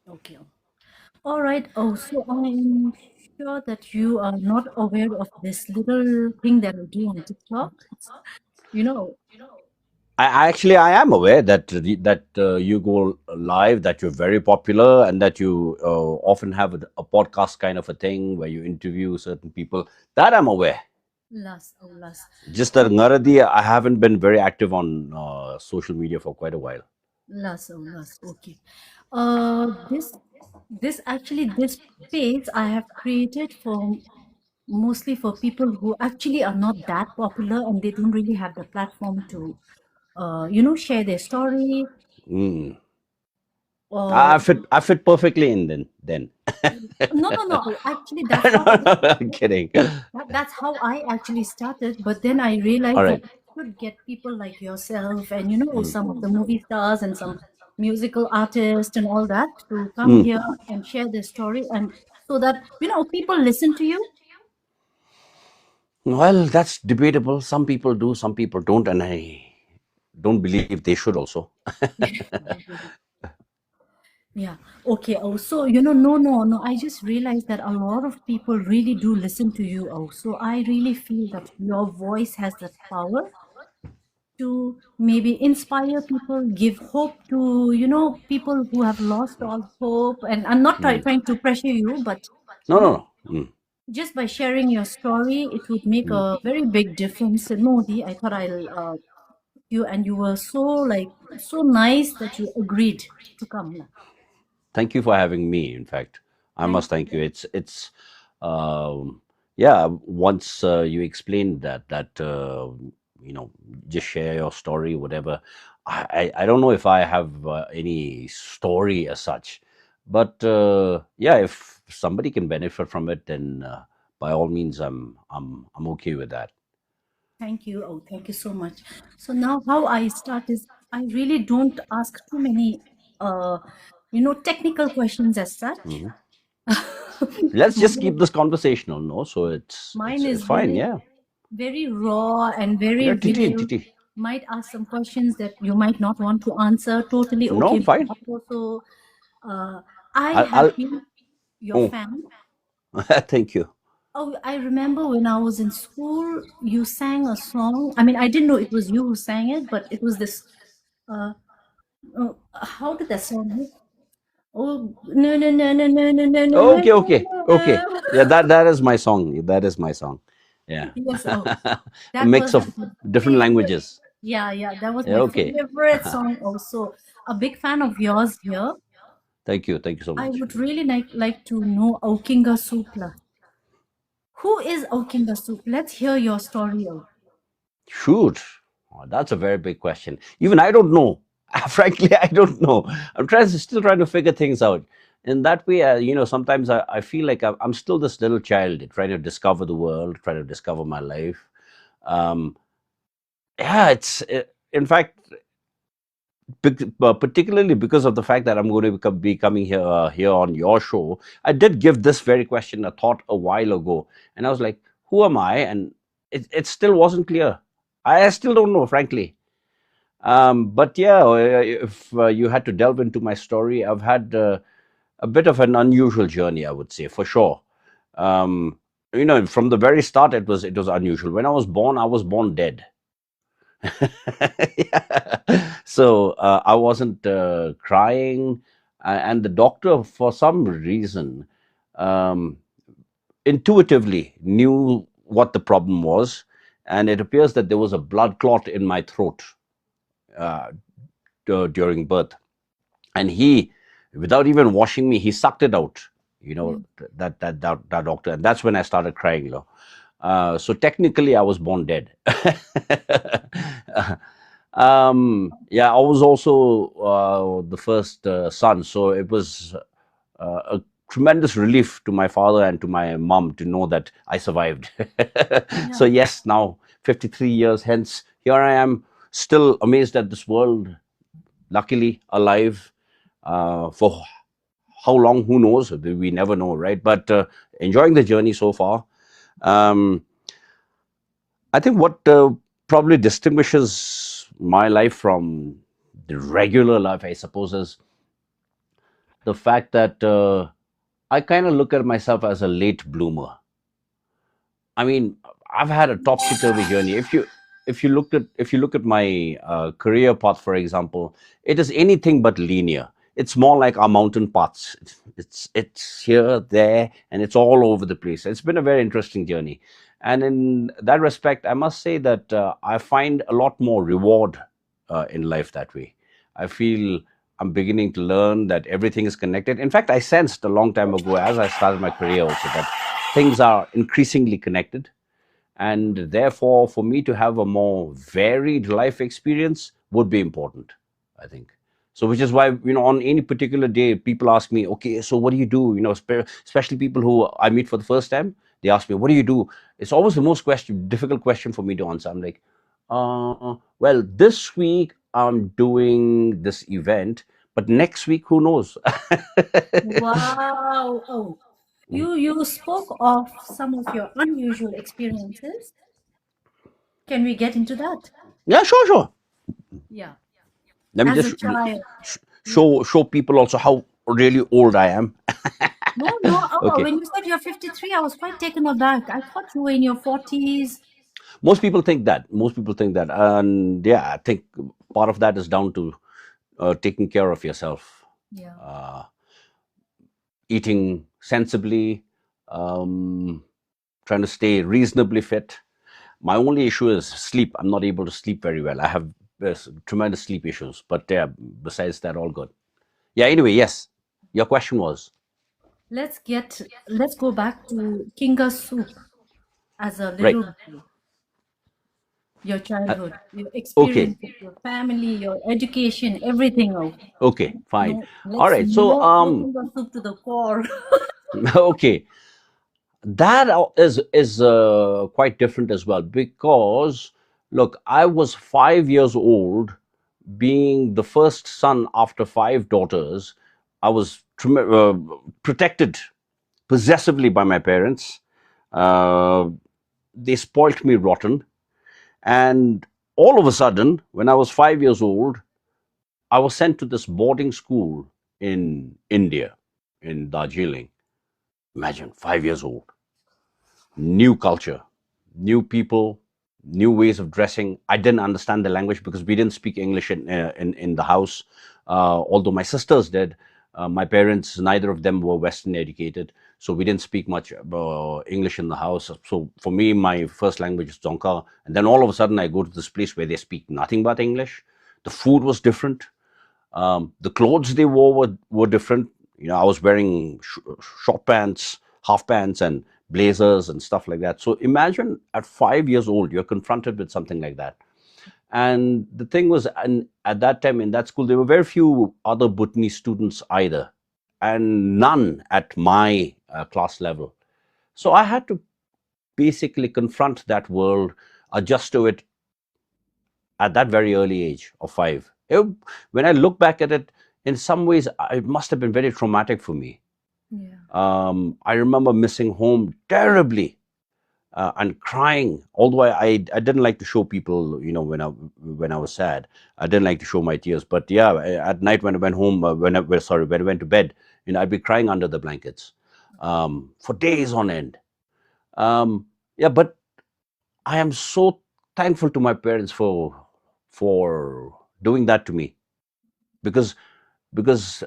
Okay. All right. Oh, so I'm sure that you are not aware of this little thing that I do on TikTok. You know, I am aware that you go live, that you're very popular, and that you often have a podcast kind of a thing where you interview certain people. That I'm aware. Las, oh, las. Just that Ngaradi, I haven't been very active on social media for quite a while. Las, oh, las. Okay. This actually, this page I have created for mostly for people who actually are not that popular and they don't really have the platform to, share their story Mm. or I fit perfectly in then. no, no, no. Actually, that's how No, no, I'm kidding. that's how I actually started. But then I All realized that right. I could get people like yourself and some of the movie stars and some musical artists and all that to come Mm. here and share their story and so that people listen to you. Well, that's debatable. Some people do, some people don't, and I don't believe they should also. Yeah. Okay. Oh, so no, no, no. I just realized that a lot of people really do listen to you. Oh, so I really feel that your voice has that power to maybe inspire people, give hope to, people who have lost all hope. And I'm not Mm. trying to pressure you, but, No, you no, know, no. Mm. just by sharing your story, it would make Mm. a very big difference. And Modi, I thought I'll, you, and you were so like, so nice that you agreed to come. Thank you for having me. In fact, I Thank must thank you. you. Um, yeah. Once you explained that just share your story, whatever. I don't know if I have any story as such, but yeah, if somebody can benefit from it, then by all means, I'm okay with that. Thank you. Oh, thank you so much. So now how I start is I really don't ask too many, technical questions as such. Mhm. Let's just keep Mine this conversational, no? So mine it's is fine. very, Yeah, very raw and very yeah. Titi, real. titi. Might ask some questions that you might not want to answer. Totally No, okay with fine. that also. Uh, I have I'll been your oh, fan. thank you. Oh, I remember when I was in school, you sang a song. I mean, I didn't know it was you who sang it, but it was this. Uh, how did that song go? Oh, no, no, no, no, no, no, no, no, no, Okay, okay, okay. no. Yeah, that is my song. That is my song. Yeah, Yes, oh, a that was mix like of my different favorite. languages. Yeah, yeah, that was Yeah, my okay. favorite song also. A big fan of yours here. Thank you so I much. would really like to know Aukinga Supla. Who is Aukinga Supe? Let's hear your story. Oh. Shoot, oh, that's a very big question. Even I don't know. Frankly, I don't know. Still trying to figure things out. In that way, sometimes I feel like I'm still this little child trying to discover the world, trying to discover my life. Um, yeah, in fact, particularly because of the fact that I'm going to be coming here on your show. I did give this very question a thought a while ago, and I was like, "Who am I?" And it still wasn't clear. I still don't know, frankly. But yeah, if you had to delve into my story, I've had a bit of an unusual journey, I would say, for sure. Um, from the very start, it was unusual. When I was born dead. Yeah. So I wasn't crying, and the doctor, for some reason, um, intuitively knew what the problem was, and it appears that there was a blood clot in my throat uh, during birth, and he, without even washing me, he sucked it out. Yeah. That doctor, and that's when I started crying. So technically, I was born dead. Yeah, I was also the first son, so it was a tremendous relief to my father and to my mom to know that I survived. So Yeah. yes, now 53 years hence, here I am, still amazed at this world, luckily alive. For how long, who knows? We never know, right? But enjoying the journey so far. Um, I think what probably distinguishes my life from the regular life, I suppose, is the fact that I kind of look at myself as a late bloomer. I mean, I've had a topsy turvy journey. If you look at my career path, for example, it is anything but linear. It's more like our mountain paths. It's here, there, and it's all over the place. It's been a very interesting journey, and in that respect, I must say that I find a lot more reward in life that way. I feel I'm beginning to learn that everything is connected. In fact, I sensed a long time ago, as I started my career, also that things are increasingly connected, and therefore for me to have a more varied life experience would be important, I think. So which is why, on any particular day, people ask me, okay, so what do you do, especially people who I meet for the first time. They ask me, what do you do? It's always the most difficult question for me to answer. I'm like, well, this week I'm doing this event, but next week, who knows? Wow. Oh, you spoke of some of your unusual experiences. Can we get into that? Yeah, sure, sure. Yeah. Let me As a just child. Yeah. show people also how really old I am. No, no. Oh, Okay. when you said you're 53, I was quite taken aback. I thought you were in your 40s. Most people think that, and yeah, I think part of that is down to taking care of yourself, Yeah. uh, eating sensibly, um, trying to stay reasonably fit. My only issue is sleep. I'm not able to sleep very well. I have tremendous sleep issues, but yeah, besides that, all good. Yeah, anyway, yes, your question was Let's go back to Kinga Soup as a right. little boy, your uh, childhood, your okay. experiences, your family, your education, everything. Oh, Okay, fine. no, All let's right, so know Kinga Soup to the core. okay, that is quite different as well, because look, I was 5 years old, being the first son after five daughters. I was protected possessively by my parents. uh, they spoilt me rotten, and all of a sudden, when I was 5 years old, I was sent to this boarding school in India, in Darjeeling. Imagine, 5 years old, new culture, new people, new ways of dressing. I didn't understand the language because we didn't speak English in the house. Although my sisters did, my parents, neither of them were Western educated, so we didn't speak much English in the house. So for me, my first language is Dzongkha, and then all of a sudden, I go to this place where they speak nothing but English. The food was different. The clothes they wore were different. I was wearing short pants, half pants, and blazers and stuff like that. So imagine at 5 years old, you're confronted with something like that. And the thing was, and at that time in that school, there were very few other Bhutanese students either, and none at my class level. So I had to basically confront that world, adjust to it at that very early age of five. When I look back at it, in some ways, it must have been very traumatic for me. Yeah. I remember missing home terribly, and crying. Although I didn't like to show people, when I was sad, I didn't like to show my tears. But yeah, at night when I went home, when I went to bed, I'd be crying under the blankets for days on end. Yeah, but I am so thankful to my parents for doing that to me, because because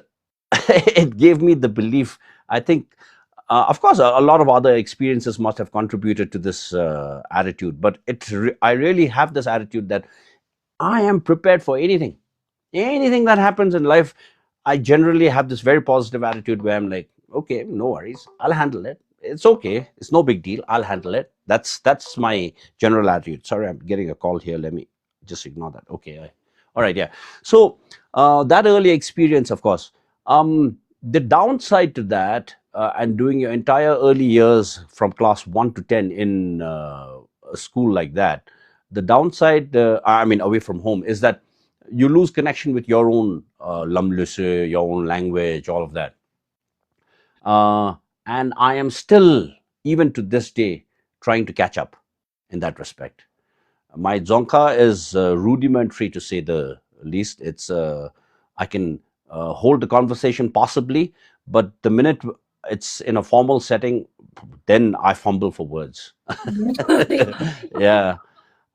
it gave me the belief. I think, of course, a lot of other experiences must have contributed to this attitude, but I really have this attitude that I am prepared for anything that happens in life. I generally have this very positive attitude where I'm like, okay, no worries, I'll handle it. It's okay, it's no big deal, I'll handle it. That's my general attitude. Sorry, I'm getting a call here, let me just ignore that. Okay, all right, yeah. So that early experience, of course, the downside to that, and doing your entire early years from class 1 to 10 in a school like that, the downside, I mean, away from home, is that you lose connection with your own lamluse, your own language, all of that. Uh, and I am still, even to this day, trying to catch up in that respect. My Dzongkha is rudimentary, to say the least. I can hold the conversation possibly, but the minute it's in a formal setting, then I fumble for words. Literally. Yeah.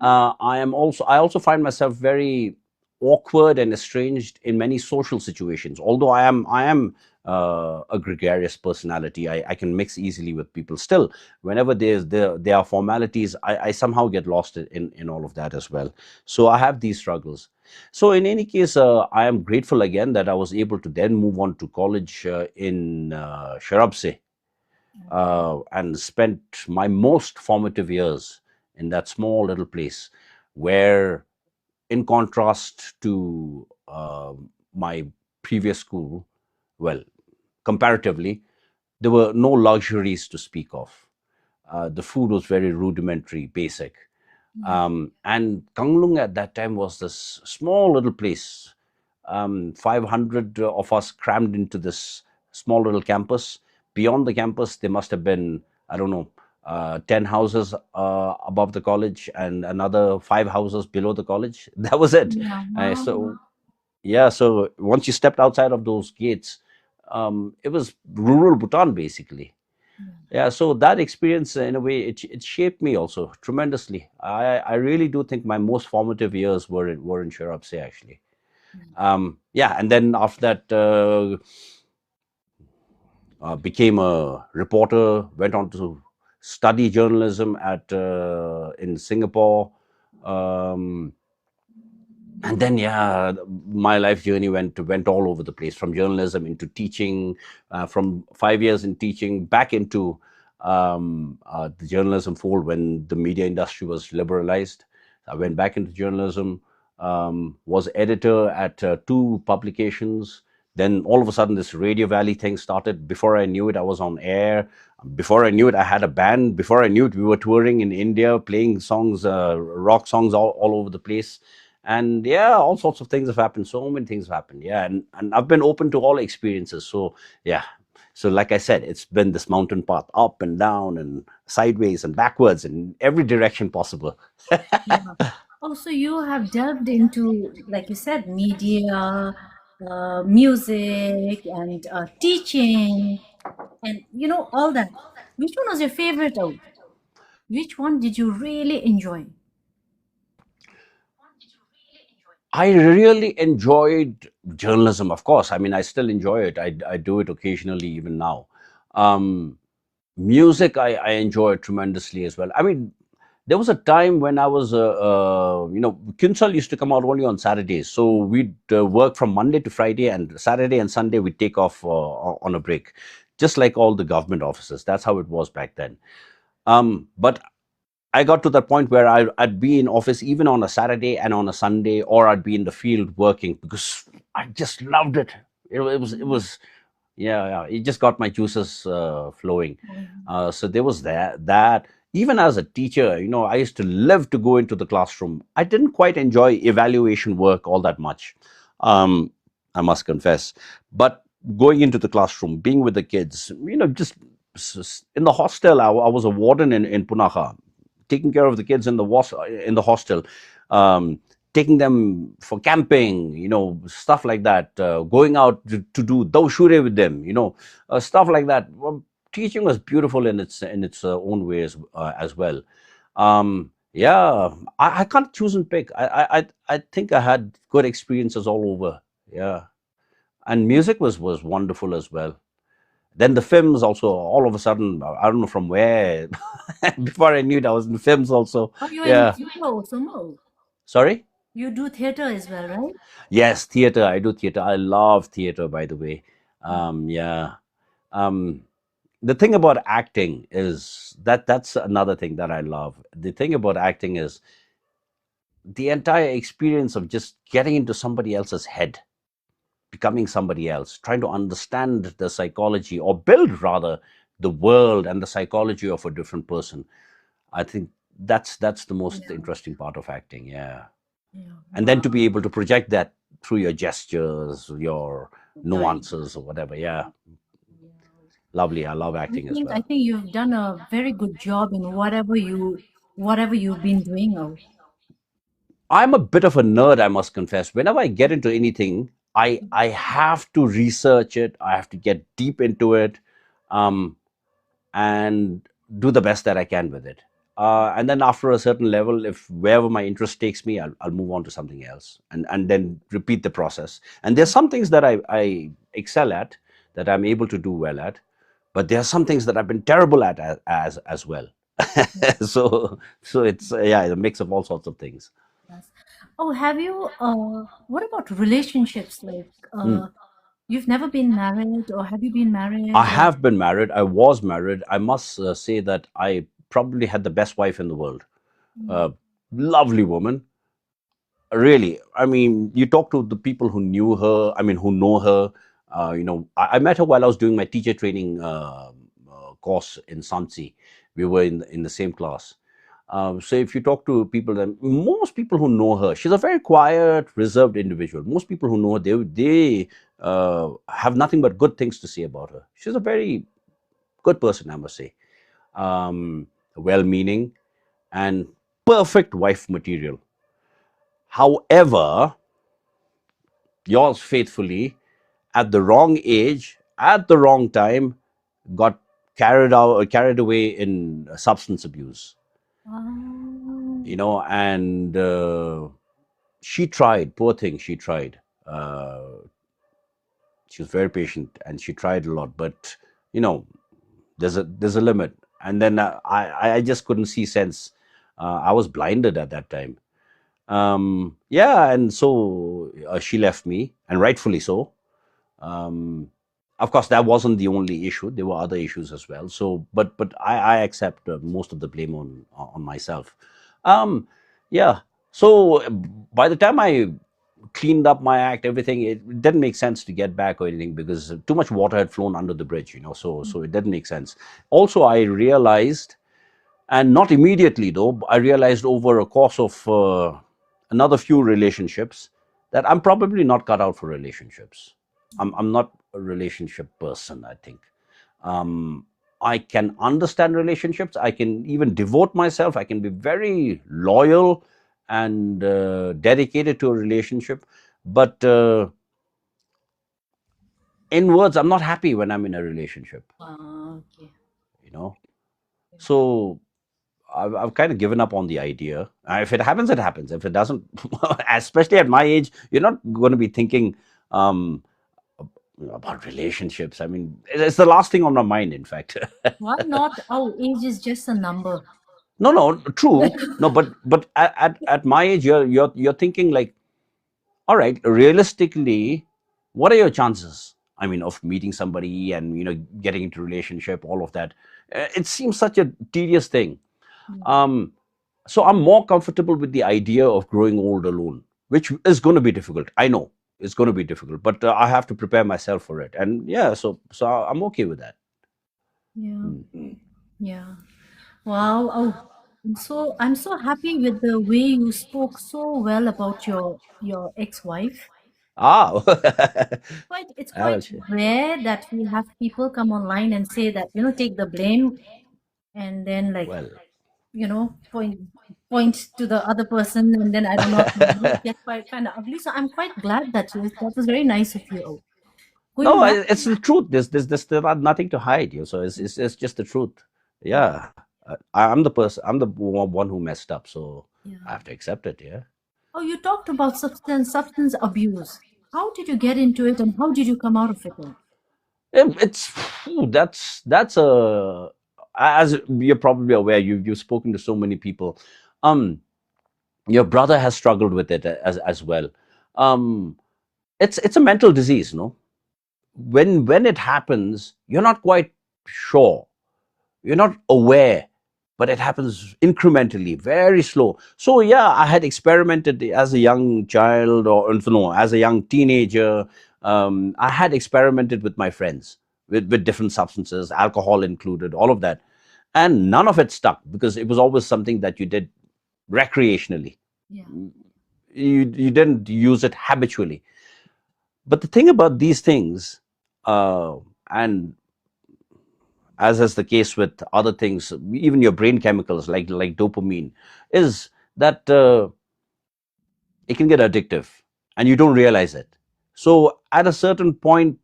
I also find myself very awkward and estranged in many social situations. Although I am a gregarious personality, I can mix easily with people. Still, whenever there are formalities, I somehow get lost in all of that as well. So I have these struggles. So in any case, I am grateful again that I was able to then move on to college in Sharabse, and spent my most formative years in that small little place where, in contrast to my previous school, well, comparatively, there were no luxuries to speak of. The food was very rudimentary, basic. Yeah. And Kanglung at that time was this small little place, 500 of us crammed into this small little campus. Beyond the campus, there must have been, I don't know, 10 houses above the college and another 5 houses below the college. That was it. Yeah. Wow. So, yeah, so once you stepped outside of those gates, it was rural Bhutan basically. Yeah. Yeah, so that experience, in a way, it shaped me also tremendously. I really do think my most formative years were in Sharapse actually. Yeah. Yeah, and then after that, became a reporter. Went on to study journalism at in Singapore. Um, and then, yeah, my life journey went all over the place, from journalism into teaching, from 5 years in teaching back into the journalism fold when the media industry was liberalized. I went back into journalism, was editor at two publications. Then all of a sudden this Radio Valley thing started. Before I knew it, I was on air. Before I knew it, I had a band. Before I knew it, we were touring in India, playing songs, rock songs all over the place. And yeah, all sorts of things have happened. So many things have happened. Yeah, and I've been open to all experiences. So yeah, so like I said, it's been this mountain path, up and down and sideways and backwards in every direction possible. Yeah. Oh, so you have delved into, like you said, media, music, and teaching, and all that. Which one was your favorite out? Which one did you really enjoy? I really enjoyed journalism, of course. I mean, I still enjoy it. I do it occasionally, even now. Um, Music, I enjoy tremendously as well. I mean, there was a time when I was, Kinsal used to come out only on Saturdays. So we'd work from Monday to Friday, and Saturday and Sunday we'd take off on a break, just like all the government offices. That's how it was back then. But I got to that point where I'd be in office even on a Saturday and on a Sunday, or I'd be in the field working because I just loved it. It was yeah, yeah, it just got my juices flowing. Mm. So there was that. Even as a teacher, I used to live to go into the classroom. I didn't quite enjoy evaluation work all that much, um, I must confess. But going into the classroom, being with the kids, just in the hostel, I was a warden in Punakha, taking care of the kids in the hostel. Um, Taking them for camping, stuff like that, going out to do doshure with them, stuff like that. Well, teaching was beautiful in its own way as well. Yeah, I can't choose and pick. I think I had good experiences all over. Yeah, and music was wonderful as well. Then the films also, all of a sudden, I don't know from where. Before I knew it, I was in films also. Oh, you're in Yeah. theater also, Mo. Sorry. You do theater as well, right? Yes, theater. I do theater. I love theater, by the way. Mm. Yeah. Um, the thing about acting is that's another thing that I love. The thing about acting is the entire experience of just getting into somebody else's head, becoming somebody else, trying to understand the psychology, or build rather the world and the psychology of a different person. I think that's the most Yeah, interesting part of acting. Yeah. yeah. And then to Wow. be able to project that through your gestures, your Right. nuances or whatever. Yeah, Yeah. lovely. I love I acting as think I well. think you've done a very good job in whatever you've been doing. Oh, I'm a bit of a nerd, I must confess. Whenever I get into anything, I have to research it. I have to get deep into it, um, and do the best that I can with it. And then after a certain level, if wherever my interest takes me, I'll move on to something else, and then repeat the process. And there's some things that I excel at, that I'm able to do well at, but there are some things that I've been terrible at as well. So it's yeah, a mix of all sorts of things. Yes. Oh, have you, what about relationships? Like, Hmm. you've never been married, or have you been I married, or? have been married. I was married. I must say that I probably had the best wife in the world. Mm, Uh, Lovely woman, really. I mean, you talk to the people who knew her, I mean, who know her. I met her while I was doing my teacher training course in Sansi. We were in the same class. So if you talk to people, then most people who know her, she's a very quiet, reserved individual. Most people who know her, they have nothing but good things to say about her. She's a very good person, I must say. Well-meaning and perfect wife material. However, yours faithfully, at the wrong age, at the wrong time, got carried away in substance abuse. um, And she tried, poor thing, she tried. She was very patient and she tried a lot, but you know, there's a limit. And then I just couldn't see sense. I was blinded at that time. Yeah, and so she left me, and rightfully so. Um, of course, that wasn't the only issue. There were other issues as well. So, but I accept most of the blame on myself. Um, yeah. So by the time I cleaned up my act, everything, it didn't make sense to get back or anything, because too much water had flown under the bridge. So it didn't make sense. Also, I realized, and not immediately though, I realized over a course of another few relationships, that I'm probably not cut out for relationships. I'm not a relationship person, I think. um, I can understand relationships, I can even devote myself, I can be very loyal and dedicated to a relationship, but in words, I'm not happy when I'm in a relationship, okay. you know so I've kind of given up on the idea. If it happens, it happens. If it doesn't, especially at my age, you're not going to be thinking um, about relationships. I mean, it's the last thing on my mind, in fact. Why not? Oh, age is just a number. No, no, true. No, but at my age, you're thinking like, all right, realistically, what are your chances? I mean, of meeting somebody and getting into relationship, all of that. It seems such a tedious thing. Yeah. Um, so I'm more comfortable with the idea of growing old alone, which is going to be difficult. I know it's going to be difficult, but I have to prepare myself for it. And yeah, so I'm okay with that. Yeah. Mm. Yeah. Wow. Oh, I'm so happy with the way you spoke so well about your ex-wife. Ah, It's I quite will share. rare that we have people come online and say that, take the blame, and then, like, Well, point to the other person, and then I do not know, it gets quite kind of ugly. So I'm quite glad that was very nice of you. Oh, going no, back. it's the truth. There's nothing to hide. So it's just the truth. Yeah, I'm the person. I'm the one who messed up. So I Yeah. have to accept it. Yeah. Oh, you talked about substance abuse. How did you get into it, and how did you come out of it? Oh? It's phew, that's a as you're probably aware, you've spoken to so many people. Um, your brother has struggled with it as well. Um, it's a mental disease, no? When it happens, you're not quite sure, you're not aware, but it happens incrementally, very slow. So yeah, I had experimented as a young child, or no, as a young teenager. I had experimented with my friends with different substances, alcohol included, all of that, and none of it stuck, because it was always something that you did recreationally. Yeah. You didn't use it habitually. But the thing about these things, and as is the case with other things, even your brain chemicals like dopamine, is that it can get addictive, and you don't realize it. So at a certain point,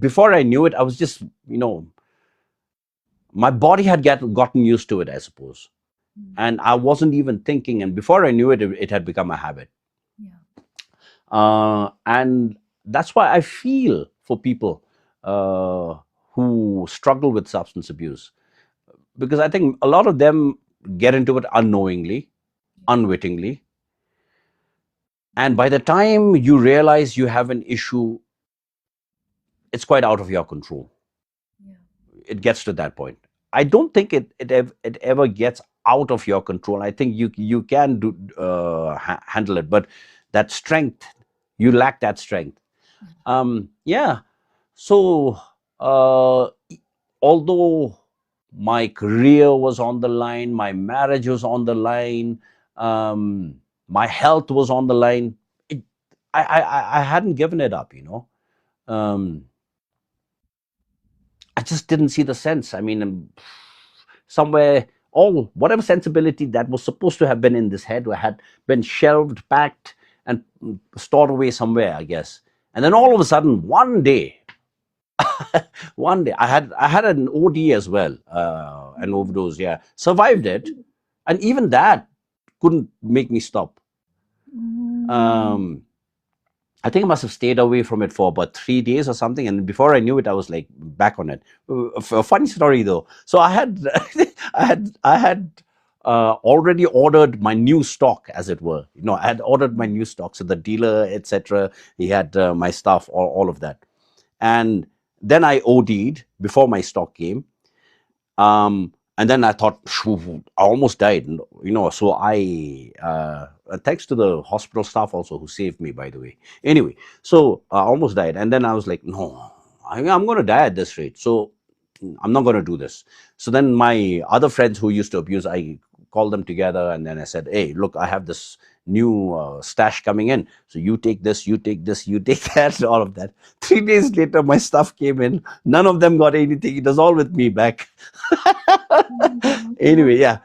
before I knew it, I was just, my body had gotten used to it, I suppose. Mm. And I wasn't even thinking. And before I knew it, it had become a habit. Yeah. And that's why I feel for people uh, who struggle with substance abuse, because I think a lot of them get into it unknowingly, Yeah. unwittingly. And by the time you realize you have an issue, it's quite out of your control. Yeah. It gets to that point. I don't think it ever gets out of your control. I think you can handle it, but that strength, you lack that strength. Yeah. Yeah. So, although my career was on the line, my marriage was on the line, my health was on the line, it, I hadn't given it up. Um, I just didn't see the sense. I mean, somewhere, all whatever sensibility that was supposed to have been in this head had been shelved, packed, and stored away somewhere, I guess. And then all of a sudden, one day I had an OD as well, an Mm. overdose. Yeah, survived it, and even that couldn't make me stop. Mm. Um, I think I must have stayed away from it for about 3 days or something, and before I knew it, I was like back on it. A funny story though. So I had, I had already ordered my new stock, as it were. I had ordered my new stock, so the dealer, etc. He had my stuff, all of that, and then I OD'd before my stock came. And then I thought, "Phew, I almost died, so thanks to the hospital staff also who saved me, by the way. Anyway, so I almost died. And then I was like, no, I'm going to die at this rate. So I'm not going to do this. So then my other friends who used to abuse, I called them together and then I said, hey, look, I have this new stash coming in. So you take this, you take this, you take that, all of that. 3 days later, my stuff came in. None of them got anything. It was all with me back. Anyway, yeah,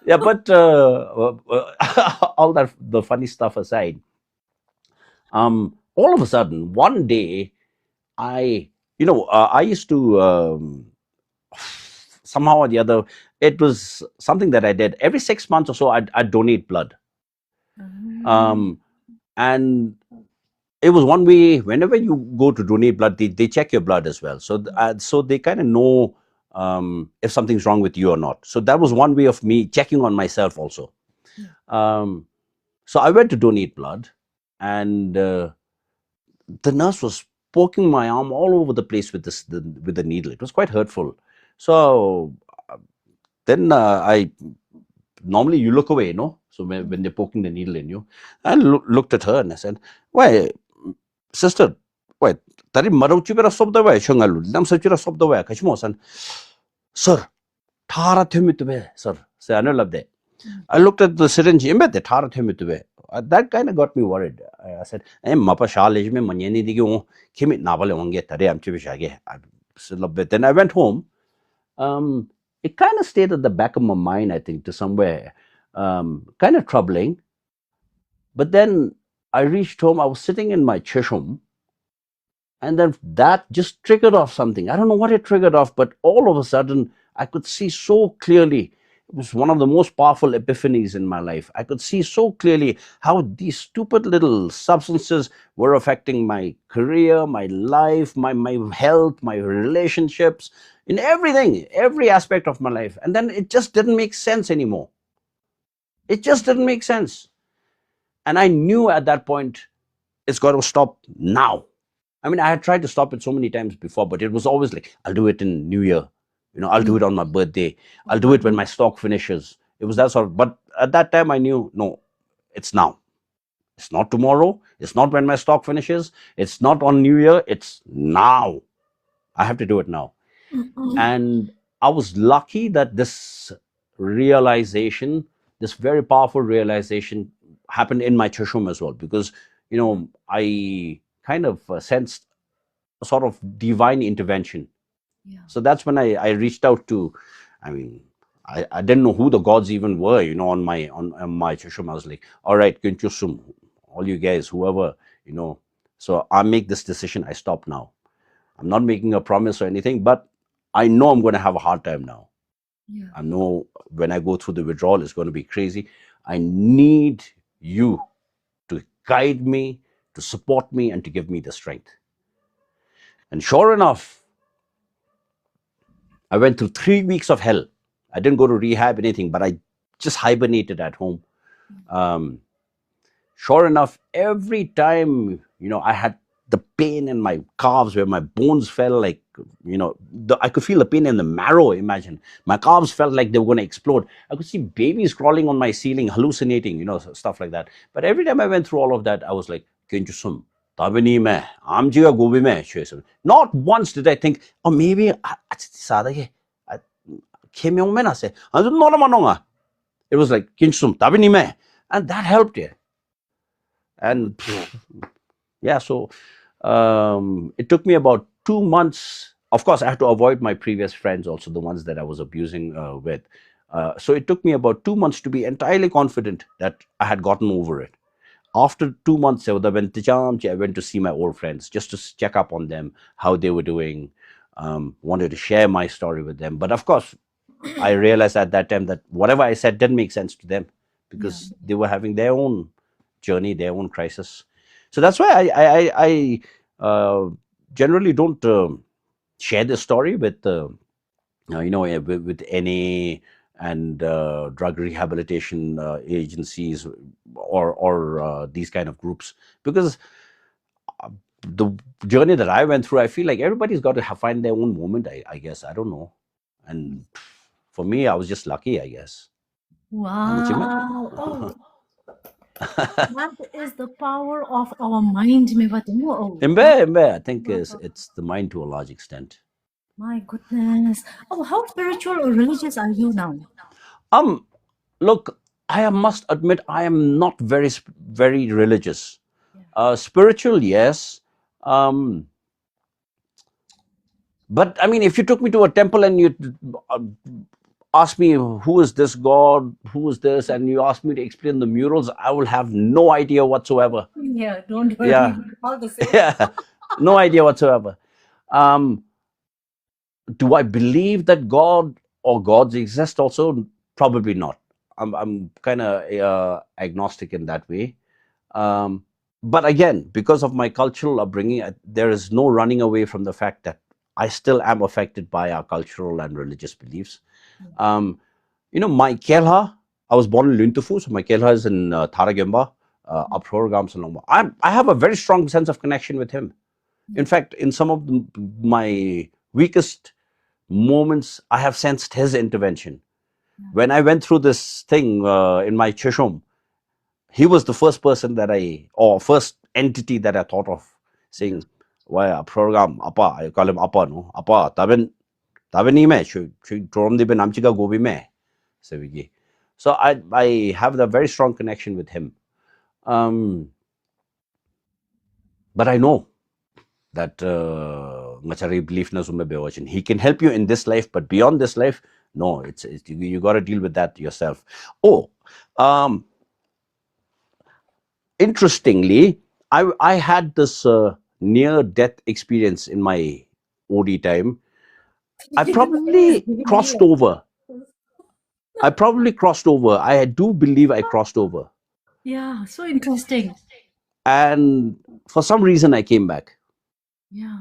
yeah, but all that, the funny stuff aside, all of a sudden one day, I used to, somehow or the other, it was something that I did every 6 months or so. I'd donate blood. Um, um, and it was one way. Whenever you go to donate blood, they check your blood as well, so yeah. so they kind of know if something's wrong with you or not. So that was Yeah. one way of me checking on myself also. Yeah. um, so I went to donate blood, and the nurse was poking my arm all over the place with with the needle. It was quite hurtful. So then I normally you look away, so when they're poking the needle in you, I looked at her and I said, why, sister, why, tari marauchi bera sobda why shungalu nam sachira sobda why kashmo sir, thara themitube sir, say I know love that. Mm. I looked at the syringe, embed thara themitube. That kind of got me worried. I said, "Hey, mapa shallej me manyani digi o kimi nabale onge tare amchi bishage." I said, "Love it." Then I went home. Um, it kind of stayed at the back of my mind, I think, to somewhere, kind of troubling. But then I reached home. I was sitting in my chishum, and then that just triggered off something. I don't know what it triggered off, but all of a sudden I could see so clearly. It was one of the most powerful epiphanies in my life. I could see so clearly how these stupid little substances were affecting my career, my life, my health, my relationships, in everything, every aspect of my life. And then it just didn't make sense anymore. It just didn't make sense. And I knew at that point, it's got to stop now. I mean, I had tried to stop it so many times before, but it was always like, I'll do it in New Year. I'll do Mm. it on my birthday. I'll do I'll it when do my it. stock finishes. It was that sort of, but at that time I knew, no, it's now. It's not tomorrow. It's not when my stock finishes. It's not on New Year. It's now. I have to do it now. And I was lucky that this realization, this very powerful realization, happened in my chushum as well, because I kind of sensed a sort of divine intervention. Yeah. So that's when I reached out to, I mean, I didn't know who the gods even were, on my chushum. I was like, all right, Kunchusum, all you guys, whoever, you know. So I make this decision. I stop now. I'm not making a promise or anything, but I know I'm going to have a hard time now. Yeah. I know when I go through the withdrawal, it's going to be crazy. I need you to guide me, to support me, and to give me the strength. And sure enough, I went through 3 weeks of hell. I didn't go to rehab, anything, but I just hibernated at home. Um, sure enough, every time, I had the pain in my calves where my bones felt like, I could feel the pain in the marrow. Imagine my calves felt like they were going to explode. I could see babies crawling on my ceiling, hallucinating, stuff like that. But every time I went through all of that, I was like, Kinjusum, Tabini me, Amjiga Gobi me. Not once did I think, oh, maybe it was like Kinjusum, Tabini me. And that helped, yeah. Wow. And yeah, so it took me about 2 months. Of course, I had to avoid my previous friends, also the ones that I was abusing with. So it took me about 2 months to be entirely confident that I had gotten over it. After 2 months, I went to see my old friends just to check up on them, how they were doing. Wanted to share my story with them, but of course, I realized at that time that whatever I said didn't make sense to them Yeah. because they were having their own journey, their own crisis. So that's why I generally don't share this story with with any and drug rehabilitation agencies or these kind of groups, because the journey that I went through, I feel like everybody's got to find their own moment. I guess I don't know, and for me, I was just lucky, I guess. Anachime? Wow. Oh, that is the power of our mind, me batayo. Oh, Imbe, wow. imbe, I think it's the mind to a large extent. My goodness. Oh, how spiritual or religious are you now? Um, Look, I must admit I am not very religious. Yeah. Spiritual, yes. Um, but I mean, if you took me to a temple and you uh, asked me who is this god, who is this, and you asked me to explain the murals, I will have no idea whatsoever. Yeah, don't worry. Yeah, We're all the same. yeah, no idea whatsoever. Um, do I believe that God or gods exist? Also, probably not. I'm kind of agnostic in that way. Um, but again, because of my cultural upbringing, there is no running away from the fact that I still am affected by our cultural and religious beliefs. Um, my Kelha, I was born in Luntufu, so my Kelha is in Taragemba, Uphrogam Salongma. I have a very strong sense of connection with him. In Yeah. fact, in some of my weakest moments, I have sensed his intervention. Yeah. When I went through this thing in my Chishom, he was the first person or first entity that I thought of Yeah. saying, why a program, Apa, I call him Apa, no? Apa, taben ni me, drum dibe namchiga gobi me. So I have a very strong connection with him. Um, but I know that machari belief na sume bewachin. He can help you in this life, but beyond this life, no, it's you got to deal with that yourself. Oh, um, interestingly, I had this near death experience in my OD time. I Yes, probably crossed over. I probably crossed over. I do believe I crossed over, yeah, so interesting. and for some reason I came back. Yeah.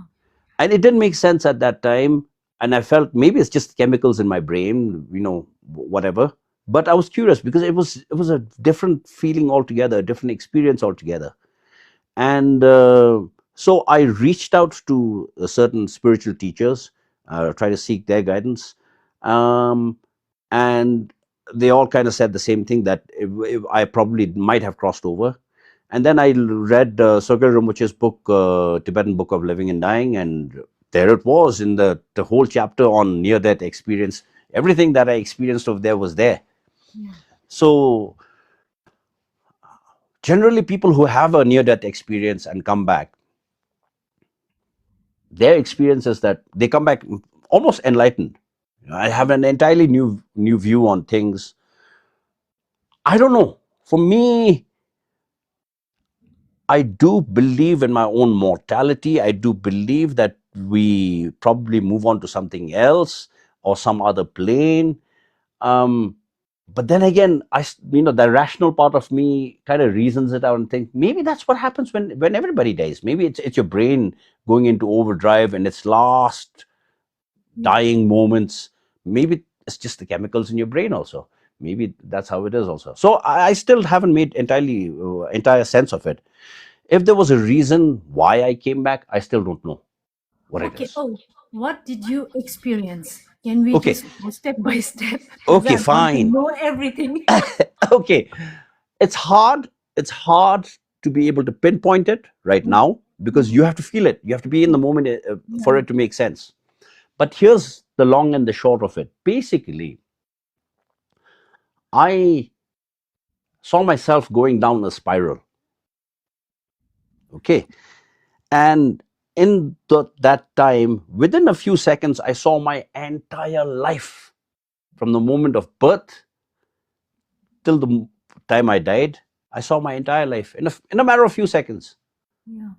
And it didn't make sense at that time, and I felt maybe it's just chemicals in my brain, whatever. But I was curious because it was a different feeling altogether, a different experience altogether. And so I reached out to certain spiritual teachers, try to seek their guidance. um, and they all kind of said the same thing, that if I probably might have crossed over. And then I read Sogyal Rinpoche's book, Tibetan Book of Living and Dying, and there it was in the whole chapter on near death experience. Everything that I experienced of there was there. Yeah. So generally, people who have a near death experience and come back, their experience is that they come back almost enlightened. I have an entirely new view on things. I don't know. For me, I do believe in my own mortality. I do believe that we probably move on to something else or some other plane. Um, but then again, the rational part of me kind of reasons it out and think maybe that's what happens when everybody dies. Maybe it's your brain going into overdrive in its last Yeah. dying moments. Maybe it's just the chemicals in your brain also. Maybe that's how it is also. So I still haven't made entire sense of it. If there was a reason why I came back, I still don't know what it Okay. is. Oh, what did you experience? Can we Okay, just go step by step? Because okay, I want to fine. know everything. Okay, it's hard. It's hard to be able to pinpoint it right Yeah. now because Yeah. you have to feel it. You have to be in the moment for Yeah. it to make sense. But here's the long and the short of it. Basically, I saw myself going down a spiral. Okay, and in that time, within a few seconds, I saw my entire life from the moment of birth till the time I died. I saw my entire life in a matter of few seconds. Yeah.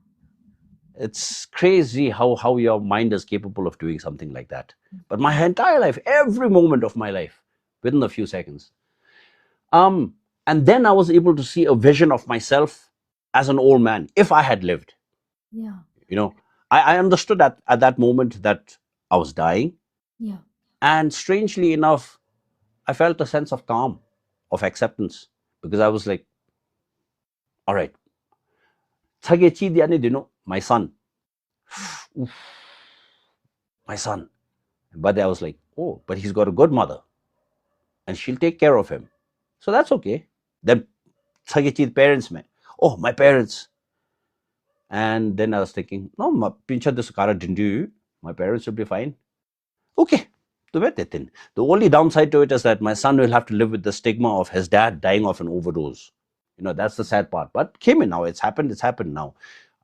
It's crazy how your mind is capable of doing something like that. But my entire life, every moment of my life, within a few seconds. Um, and then I was able to see a vision of myself as an old man if I had lived. Yeah. You know, I understood at that moment that I was dying, Yeah. and strangely enough, I felt a sense of calm, of acceptance, because I was like, all right, my son, my son. But I was like, oh, but he's got a good mother and she'll take care of him. So that's okay. Then parents me. Oh, my parents. And then I was thinking, no, pincha this kara didn't do. My parents will be fine. Okay. The only downside to it is that my son will have to live with the stigma of his dad dying of an overdose. That's the sad part. But came in now. It's happened. It's happened now.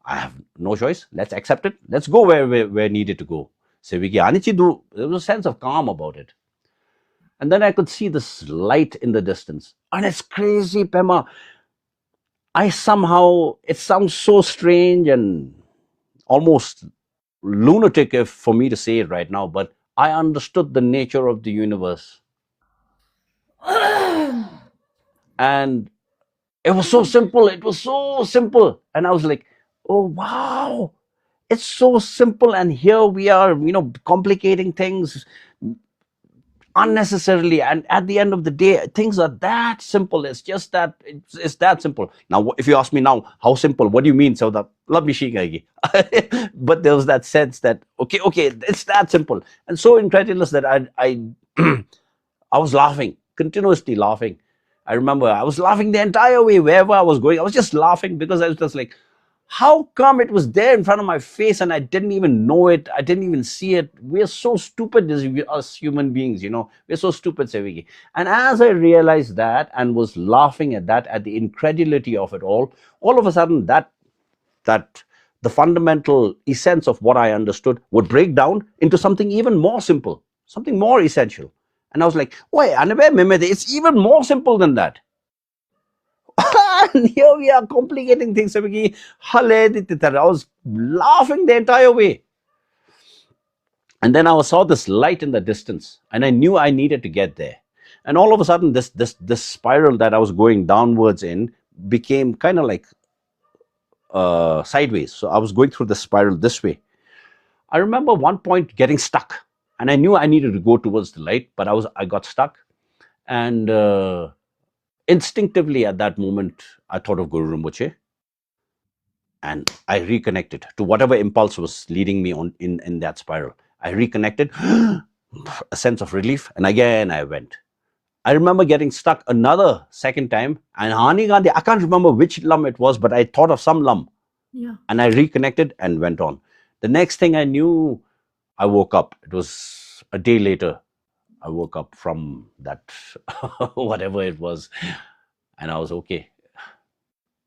I have no choice. Let's accept it. Let's go where needed to go. So there was a sense of calm about it. And then I could see this light in the distance. And it's crazy, Pema. It sounds so strange and almost lunatic if for me to say it right now, but I understood the nature of the universe. And it was so simple. It was so simple. And I was like, oh, wow. It's so simple. And here we are, complicating things unnecessarily, and at the end of the day things are that simple. It's just that it's that simple. Now if you ask me now how simple, what do you mean? So that love me but there was that sense that okay, it's that simple and so incredulous that I was laughing, continuously laughing. I remember I was laughing the entire way wherever I was going. I was just laughing because I was just like, how come it was there in front of my face and I didn't even know it? I didn't even see it. We're so stupid as us human beings, We're so stupid, Sevigi. And as I realized that and was laughing at that, at the incredulity of it all of a sudden that the fundamental essence of what I understood would break down into something even more simple, something more essential. And I was like, wait, it's even more simple than that. And here we are complicating things. I was laughing the entire way. And then I saw this light in the distance, and I knew I needed to get there. And all of a sudden, this spiral that I was going downwards in became kind of like sideways. So I was going through the spiral this way. I remember one point getting stuck, and I knew I needed to go towards the light, but I got stuck, and instinctively at that moment I thought of Guru Rinpoche, and I reconnected to whatever impulse was leading me on in that spiral. I reconnected, a sense of relief, and again I went. I remember getting stuck another second time, and Hani Gandhi, I can't remember which lum it was, but I thought of some lum, Yeah. and I reconnected and went on. The next thing I knew, I woke up. It was a day later. I woke up from that whatever it was, and I was okay.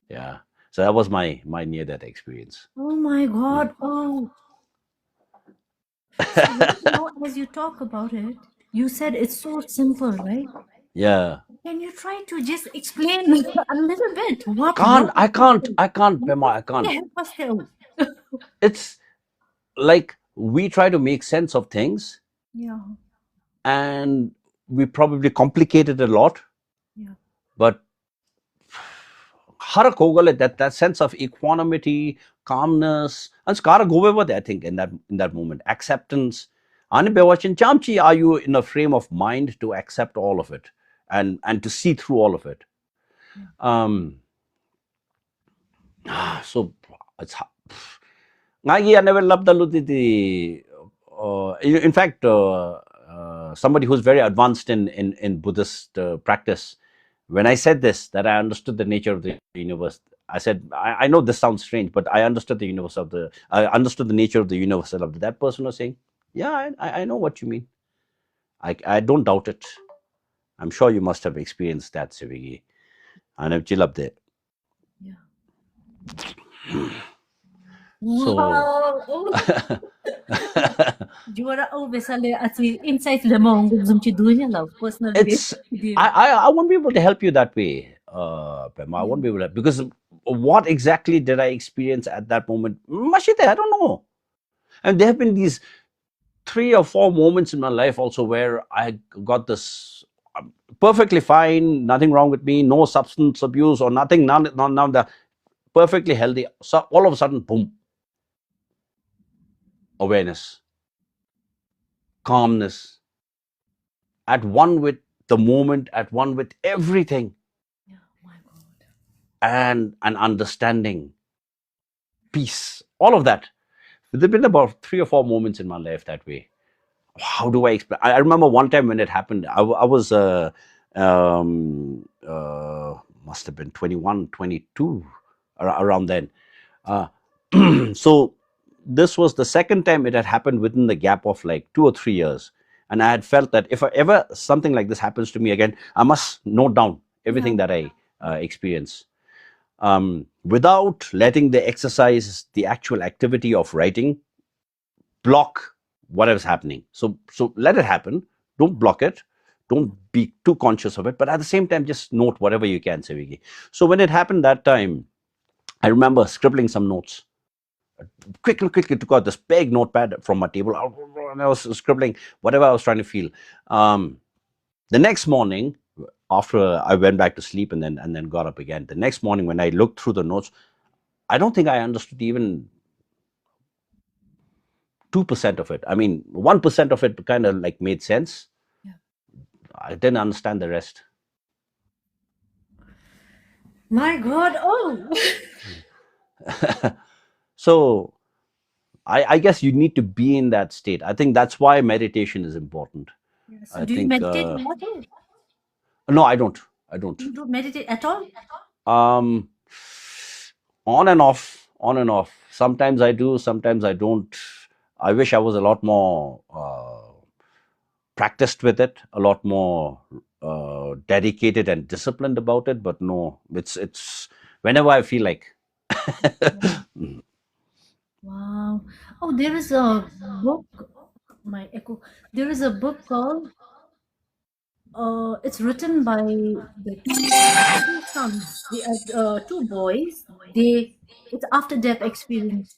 Yeah. So that was my near death experience. Oh my Yeah. God. Oh. So right now, as you talk about it, you said it's so simple, right? Yeah. Can you try to just explain a little bit what Can't, love I can't, is? I can't, Pema, Maybe I can't. help us there. It's like we try to make sense of things, Yeah, and we probably complicate it a lot, yeah, but har kogale, that sense of equanimity, calmness, and skara go over there, I think, in that moment. Acceptance. Ani bewachin chamchi, are you in a frame of mind to accept all of it and to see through all of it? yeah, Um so it's Ngagi, I never loved in fact, somebody who's very advanced in Buddhist practice, when I said this, that I understood the nature of the universe, I said, I know this sounds strange, but I understood the universe of I understood the nature of the universal of that person was saying, yeah, I know what you mean. I don't doubt it. I'm sure you must have experienced that, Sivigi. And I've chill up there. yeah. So, Wow! Oh, juara oh besale at insight lemong gumsum chi dunya love personally. it's Dear. I won't be able to help you that way, Pema. I Yeah, won't be able to, because what exactly did I experience at that moment? Mashite, I don't know. And there have been these 3 or 4 moments in my life also where I got this perfectly fine, nothing wrong with me, no substance abuse or nothing, none the perfectly healthy. So all of a sudden, boom, awareness, calmness, at one with the moment, at one with everything, yeah. My God. and an understanding, peace, all of that. There have been about 3 or 4 moments in my life that way. How do I explain? I remember one time when it happened. I was must have been 21, 22, around then. Uh, so this was the second time it had happened within the gap of like 2 or 3 years, and I had felt that if ever something like this happens to me again, I must note down Yeah, everything that I experience, without letting the exercise, the actual activity of writing, block whatever's happening. So let it happen. Don't block it. yeah, Don't be too conscious of it. But at the same time, just note whatever you can, Sevigi. So when it happened that time, I remember scribbling some notes. Quickly took out this big notepad from my table, and I was scribbling whatever I was trying to feel. Um, the next morning, after I went back to sleep and then got up again, the next morning when I looked through the notes, I don't think I understood even 2% of it. I mean, 1% of it kind of like made sense. yeah. I didn't understand the rest. My God. Oh. So I guess you need to be in that state. I think that's why meditation is important. Yeah. So I do you think meditate a lot? Oh, no, I don't. I don't. you don't meditate at all? Um, on and off, on and off. Sometimes I do, sometimes I don't. I wish I was a lot more practiced with it, a lot more dedicated and disciplined about it. But no, it's whenever I feel like. Yeah. Wow. Oh, there is a book. My echo. There is a book called. It's written by the two sons, two boys. They. It's after death experience.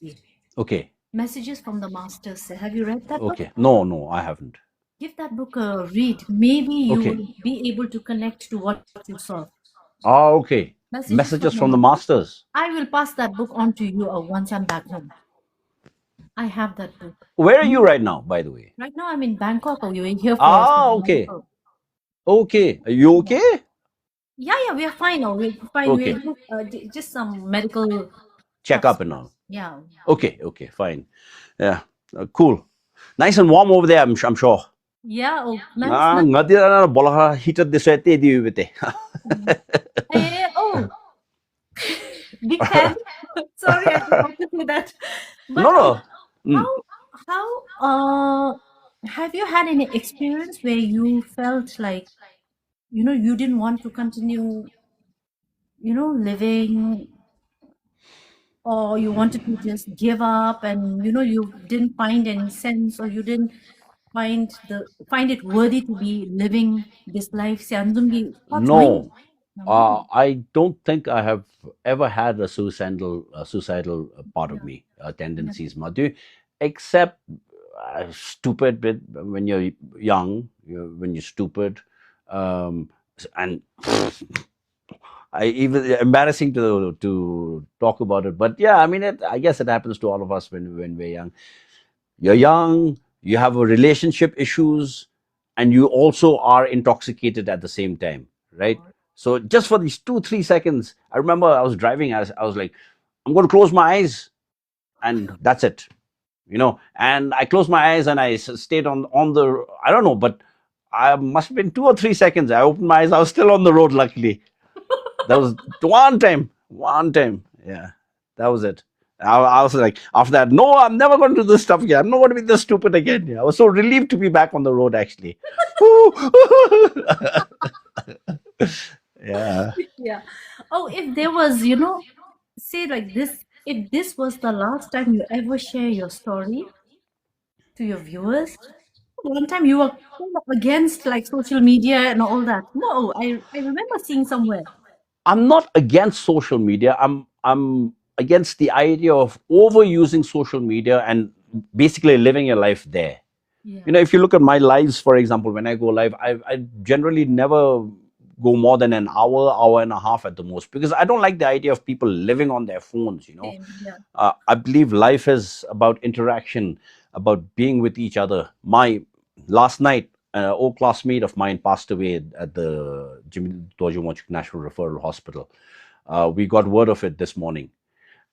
Okay, Messages from the Masters. Have you read that book? okay. No, no, I haven't. Give that book a read. Maybe you Okay. will be able to connect to what you saw. Ah, okay. Messages from Messages the from the Masters. masters. I will pass that book on to you once I'm back home. I have that book. Where are you Mm. right now, by the way? Right now I'm in Bangkok. Oh, you're here for Ah, some okay. medical. Okay. Are you Yeah, okay? yeah, we are fine. Oh, we're fine. We're Okay. just some medical Check stuff. up and all. Yeah, Okay, okay, fine. Yeah, cool. Nice and warm over there, I'm sure. yeah. Oh, nice, Ah, nice. ngadira na bola heated this way, di bite. Mm. Oh, big fan. Sorry, I forgot to say that. But No, oh, no. Mm. how have you had any experience where you felt like you didn't want to continue living, or you wanted to just give up, and you didn't find any sense, or you didn't find it worthy to be living this life? Siandungi, what's main? No, I don't think I have ever had a suicidal part of Yeah, me, yeah, tendencies, Madhu, except stupid bit when you're young, when you're stupid, um, and I even embarrassing to talk about it. But yeah, I mean, I guess it happens to all of us when we're young. You're young, you have a relationship issues, and you also are intoxicated at the same time, right? God. So just for these 2 3 seconds, I remember I was driving. I was like, I'm going to close my eyes, and that's it, And I closed my eyes and I stayed on the. I don't know, but I must have been 2 or 3 seconds. I opened my eyes. I was still on the road. Luckily, that was one time. One time. Yeah. That was it. I was like, after that, no, I'm never going to do this stuff again. I'm not going to be this stupid again. Yeah, I was so relieved to be back on the road, actually. Yeah. Yeah. Oh, if there was, say like this, if this was the last time you ever share your story to your viewers, one time you were kind of against like social media and all that. No, I remember seeing somewhere. I'm not against social media. I'm against the idea of overusing social media and basically living your life there. Yeah. If you look at my lives, for example, when I go live, I generally never go more than an hour and a half at the most, because I don't like the idea of people living on their phones. Same. Yeah. I believe life is about interaction, about being with each other. My last night, an old classmate of mine passed away at the Jimmy Dojo Mochik National Referral Hospital. We got word of it this morning,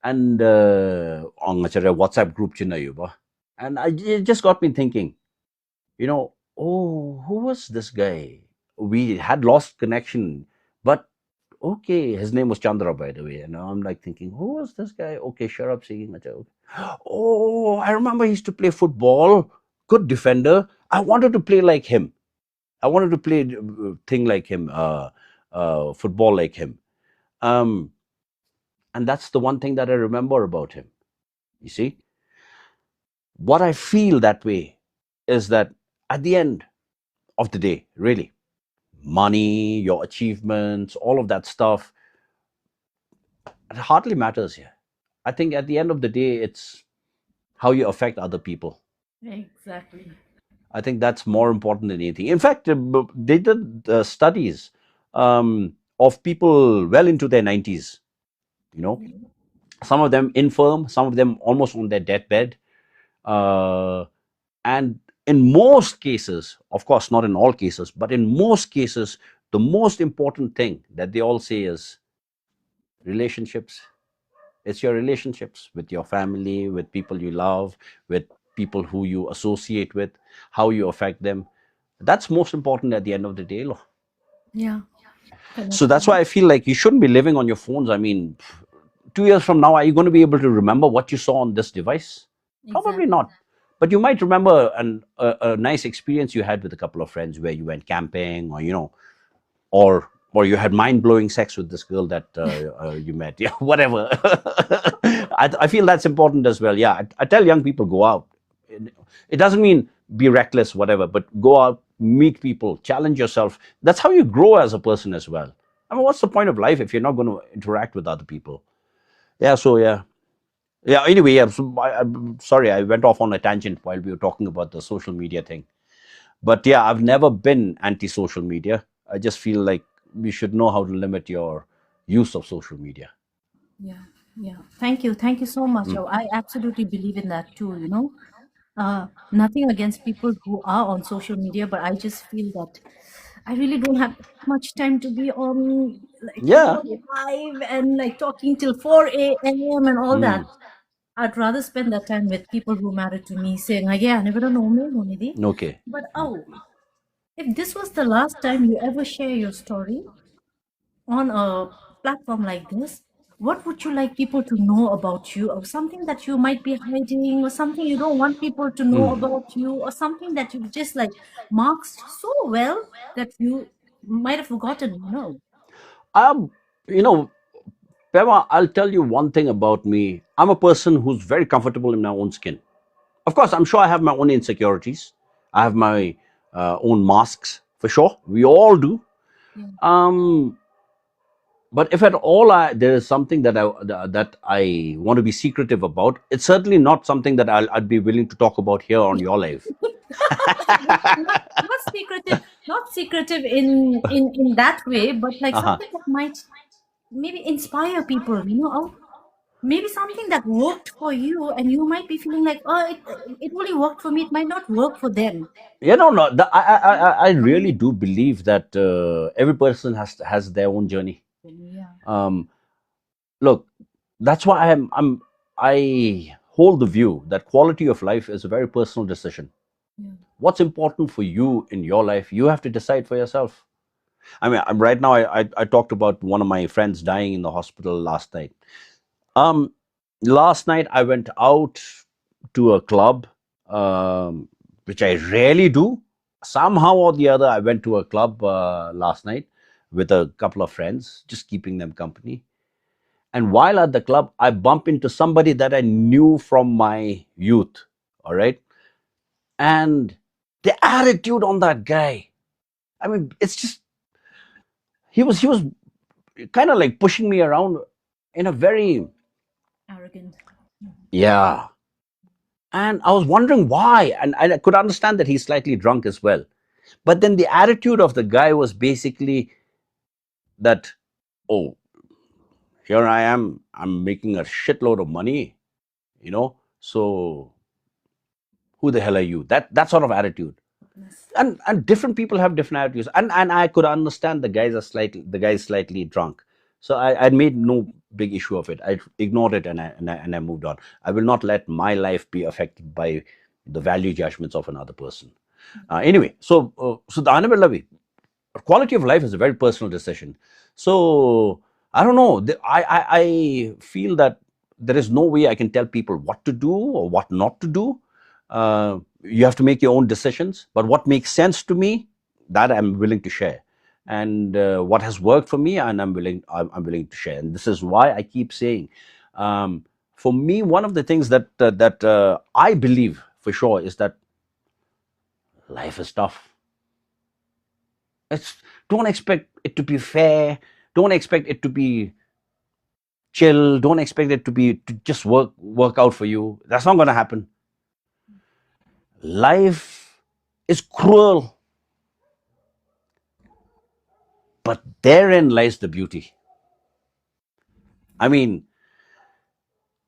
and on a WhatsApp group, and it just got me thinking. Oh, who was this guy? We had lost connection, but okay, his name was Chandra, by the way. And I'm like thinking, who was this guy? Okay, shut up, singing. Oh, I remember he used to play football, good defender. I wanted to play like him. I wanted to play thing like him, football like him. Um, and that's the one thing that I remember about him. You see, what I feel that way is that at the end of the day, really, money, your achievements, all of that stuff, it hardly matters here. I think at the end of the day, it's how you affect other people. Exactly. I think that's more important than anything. In fact, they did studies of people well into their 90s, you know, some of them infirm, some of them almost on their deathbed. Uh, and in most cases, of course, not in all cases, but in most cases, the most important thing that they all say is relationships. It's your relationships with your family, with people you love, with people who you associate with, how you affect them. That's most important at the end of the day. Lo. Yeah. So Correct. that's why I feel like you shouldn't be living on your phones. I mean, 2 years from now, are you going to be able to remember what you saw on this device? Probably Exactly. not. But you might remember a nice experience you had with a couple of friends where you went camping, or you had mind-blowing sex with this girl that you met. Yeah, whatever. I feel that's important as well. Yeah, I tell young people, go out. It doesn't mean be reckless, whatever, but go out, meet people, challenge yourself. That's how you grow as a person as well. I mean, what's the point of life if you're not going to interact with other people? Yeah, so yeah. Anyway, yeah, so I'm sorry, I went off on a tangent while we were talking about the social media thing. But yeah, I've never been anti-social media. I just feel like we should know how to limit your use of social media. Yeah. Yeah. Thank you. Thank you so much. Mm. Oh, I absolutely believe in that too. Nothing against people who are on social media, but I just feel that I really don't have much time to be on, like, Yeah. live and like talking till 4 a.m. and all that. Mm. I'd rather spend that time with people who matter to me, saying, like, yeah, never know me, Monidi. Okay. But oh, if this was the last time you ever share your story on a platform like this, what would you like people to know about you, or something that you might be hiding, or something you don't want people to know Mm. about you, or something that you've just like masked so well that you might have forgotten? Um, you know, Pema, I'll tell you one thing about me. I'm a person who's very comfortable in my own skin. Of course, I'm sure I have my own insecurities. I have my own masks for sure. We all do. Yeah. Um, but if at all there is something that I want to be secretive about, it's certainly not something that I'd be willing to talk about here on your live. Not secretive, not secretive in that way, but like Uh-huh. something that might maybe inspire people, or maybe something that worked for you, and you might be feeling like, oh, it only worked for me. It might not work for them. No, I really do believe that every person has their own journey. Yeah, Um, Look, that's why I hold the view that quality of life is a very personal decision. yeah, What's important for you in your life, you have to decide for yourself. I mean, right now, I talked about one of my friends dying in the hospital last night. Um, Last night I went out to a club, which I rarely do. Somehow or the other, I went to a club last night with a couple of friends, just keeping them company. And while at the club, I bump into somebody that I knew from my youth. All right. And the attitude on that guy, I mean, it's just, he was kind of like pushing me around in a very, arrogant. yeah. And I was wondering why. And I could understand that he's slightly drunk as well. But then the attitude of the guy was basically that, oh, here I am, I'm making a shitload of money, so who the hell are you? That sort of attitude. Yes. And different people have different attitudes. And I could understand the guy's slightly drunk. So I made no big issue of it. I ignored it, and I moved on. I will not let my life be affected by the value judgments of another person. Anyway, so the Honorable Lavi, quality of life is a very personal decision. So I don't know. I feel that there is no way I can tell people what to do or what not to do. You have to make your own decisions. But what makes sense to me, that I'm willing to share, and what has worked for me, and I'm willing to share. And this is why I keep saying, for me, one of the things that I believe for sure is that life is tough. It's Don't expect it to be fair. Don't expect it to be chill. Don't expect it to just work out for you. That's not going to happen. Life is cruel, but therein lies the beauty. I mean,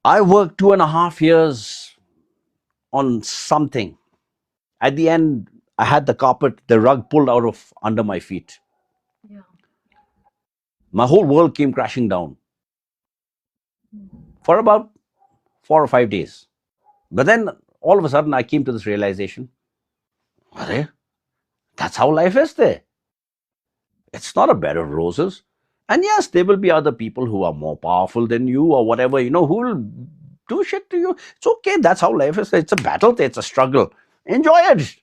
I worked 2.5 years on something. At the end, I had the rug pulled out of under my feet. Yeah. My whole world came crashing down Mm. for about 4 or 5 days. But then all of a sudden, I came to this realization: "Arey, that's how life is there. It's not a bed of roses. And yes, there will be other people who are more powerful than you or whatever, who will do shit to you. It's okay. That's how life is. It's a battle. It's a struggle. Enjoy it.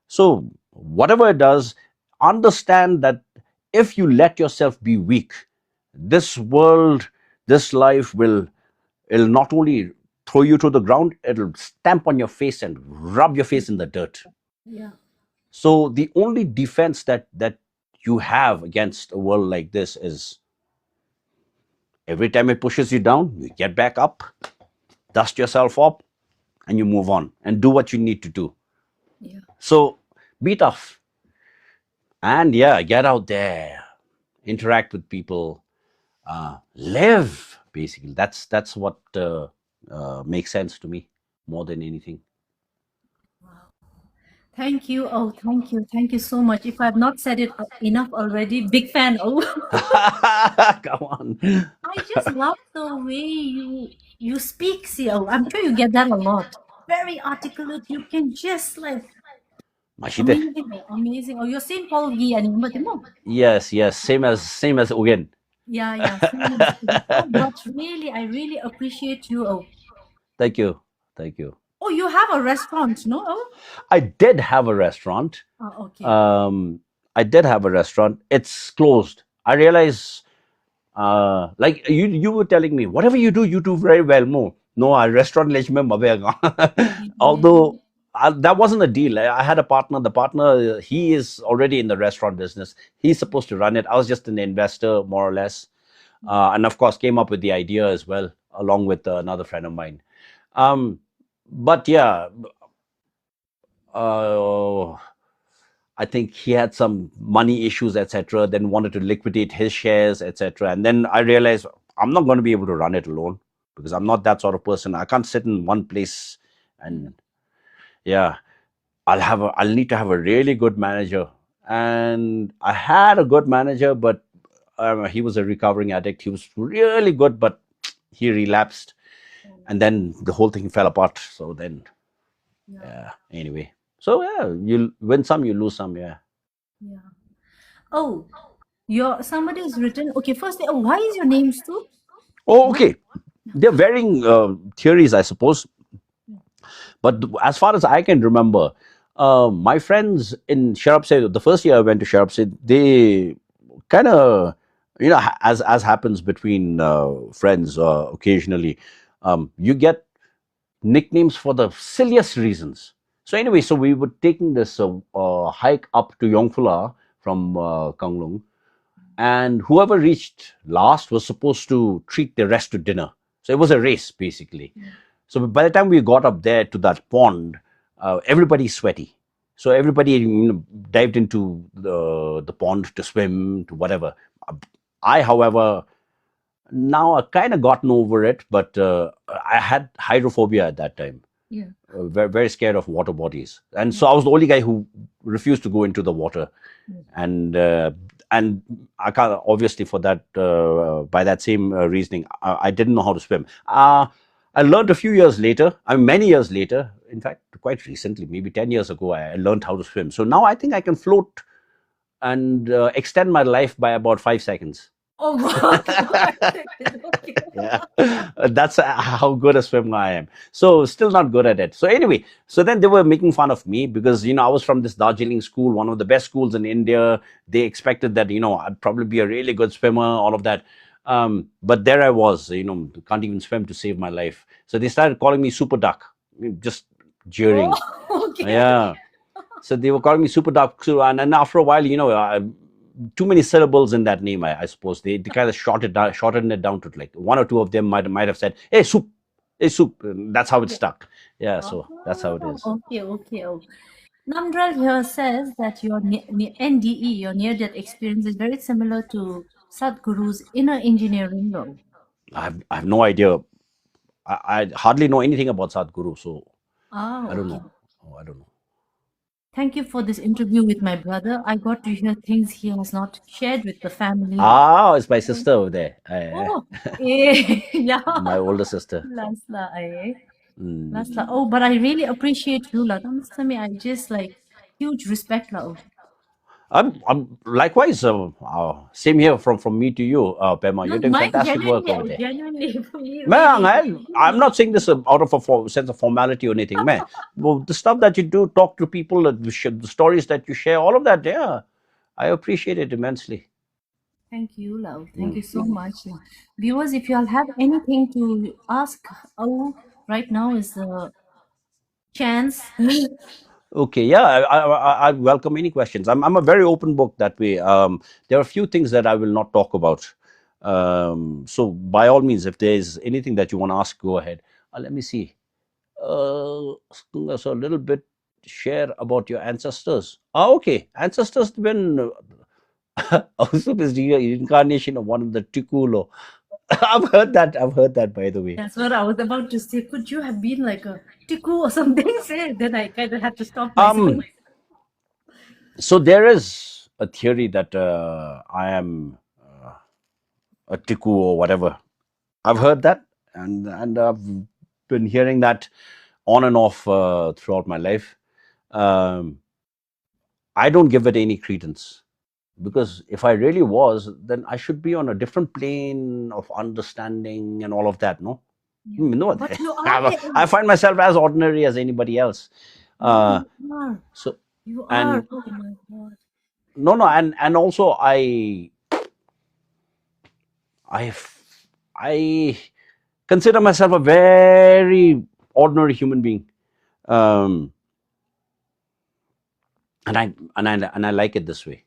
So, whatever it does, understand that if you let yourself be weak, this world, this life it'll not only throw you to the ground, it'll stamp on your face and rub your face in the dirt. Yeah. So the only defense that you have against a world like this is every time it pushes you down, you get back up, dust yourself up, and you move on and do what you need to do. Yeah. So be tough and yeah, get out there, interact with people, live. Basically, that's what makes sense to me more than anything. Wow. Thank you. Oh, thank you. Thank you so much. If I've not said it enough already, big fan. Oh, Come on, I just love the way you speak, Sia. I'm sure you get that a lot. Very articulate. You can just like Mashite. amazing, amazing. Oh, you're Saint Paul Gi and Yes, yes, same as again. yeah, yeah, same as you. Oh, but really, I really appreciate you. Oh, Thank you. Thank you. oh, you have a restaurant, no? Oh, I did have a restaurant. okay. Um, I did have a restaurant. It's closed. I realize, like you were telling me, whatever you do very well. More. No, a restaurant lech mein mabega. Yeah. Although that wasn't a deal. I had a partner. The partner, he is already in the restaurant business. He's supposed to run it. I was just an investor, more or less. And of course, came up with the idea as well, along with another friend of mine. Um, but yeah, uh, I think he had some money issues, etc. Then wanted to liquidate his shares, etc. And then I realized I'm not going to be able to run it alone because I'm not that sort of person. I can't sit in one place Yeah. and yeah, I'll need to have a really good manager. And I had a good manager, but he was a recovering addict. He was really good, but he relapsed, Oh, and then the whole thing fell apart. So then, yeah. yeah. Anyway, so yeah, you win some, you lose some. Yeah. Yeah. Oh, your somebody has written. Okay, first, why is your name Soup? Oh, What? okay. There are varying theories, I suppose. Yeah. But as far as I can remember, my friends in Sharapse, the first year I went to Sharapse, they kind of, as happens between friends occasionally, you get nicknames for the silliest reasons. So anyway, so we were taking this hike up to Yongphula from Konglung, and whoever reached last was supposed to treat the rest to dinner. So it was a race basically. Yeah. So by the time we got up there to that pond, everybody's sweaty. So everybody dived into the pond to swim to whatever. I, however, now I kind of gotten over it, but I had hydrophobia at that time. Yeah. Very, very scared of water bodies, and so I was the only guy who refused to go into the water. Yeah. And I can't, obviously, for that, by that same reasoning, I didn't know how to swim. I learned a few years later. I mean, many years later. In fact, quite recently, maybe 10 years ago, I learned how to swim. So now I think I can float and extend my life by about 5 seconds. Oh God. Okay. Yeah, that's how good a swimmer I am. So still not good at it. So anyway, so then they were making fun of me because I was from this Darjeeling school, one of the best schools in India. They expected that I'd probably be a really good swimmer, all of that. But there I was, can't even swim to save my life. So they started calling me Super Duck, just jeering. Oh, okay. Yeah. So they were calling me Super Duck. And then after a while, too many syllables in that name, I suppose. They kind of shortened it down to like one or two of them might have said, "Hey, Soup, hey, Soup." That's how it stuck. Yeah, so that's how it Oh, is. okay, okay. Oh. Namdral here says that your NDE, your near-death experience, is very similar to Sadhguru's inner engineering law. I have no idea. I hardly know anything about Sadhguru, so Ah, I don't okay. know. Oh, I don't know. Thank you for this interview with my brother. I got to hear things he has not shared with the family. It's my Oh, sister over there. oh, eh, yeah. My older sister. Lasla, eh? Mm. Lasla. Oh, but I really appreciate you, la. Me, I just like huge respect, la. Oh. I'm likewise. Same here from me to you, Pema. You're Not doing mine, fantastic work genuinely, over oh, there. genuinely. We Man, really, I'm not saying this out of a sense of formality or anything, man. Well, the stuff that you do, talk to people, the stories that you share, all of that, yeah, I appreciate it immensely. Thank you, love. Thank Mm. you so much. Viewers, if you all have anything to ask, oh, right now is the chance. Okay, yeah, I welcome any questions. I'm a very open book that way. There are a few things that I will not talk about. So by all means, if there's anything that you want to ask, go ahead. Let me see. So a little bit share about your ancestors. Okay, ancestors when also is the reincarnation of one of the Tikulo. I've heard that. I've heard that, by the way. That's what I was about to say. Could you have been like a tiku or something? Say, then I kind of had to stop myself. Um. So there is a theory that I am a Tiku or whatever. I've heard that, and I've been hearing that on and off throughout my life. Um, I don't give it any credence because if I really was, then I should be on a different plane of understanding and all of that. No, Yeah. no, But you are I there. find myself as ordinary as anybody else. No, Uh, you are. so You are. and Oh my God. no, and also I consider myself a very ordinary human being. Um, And I like it this way.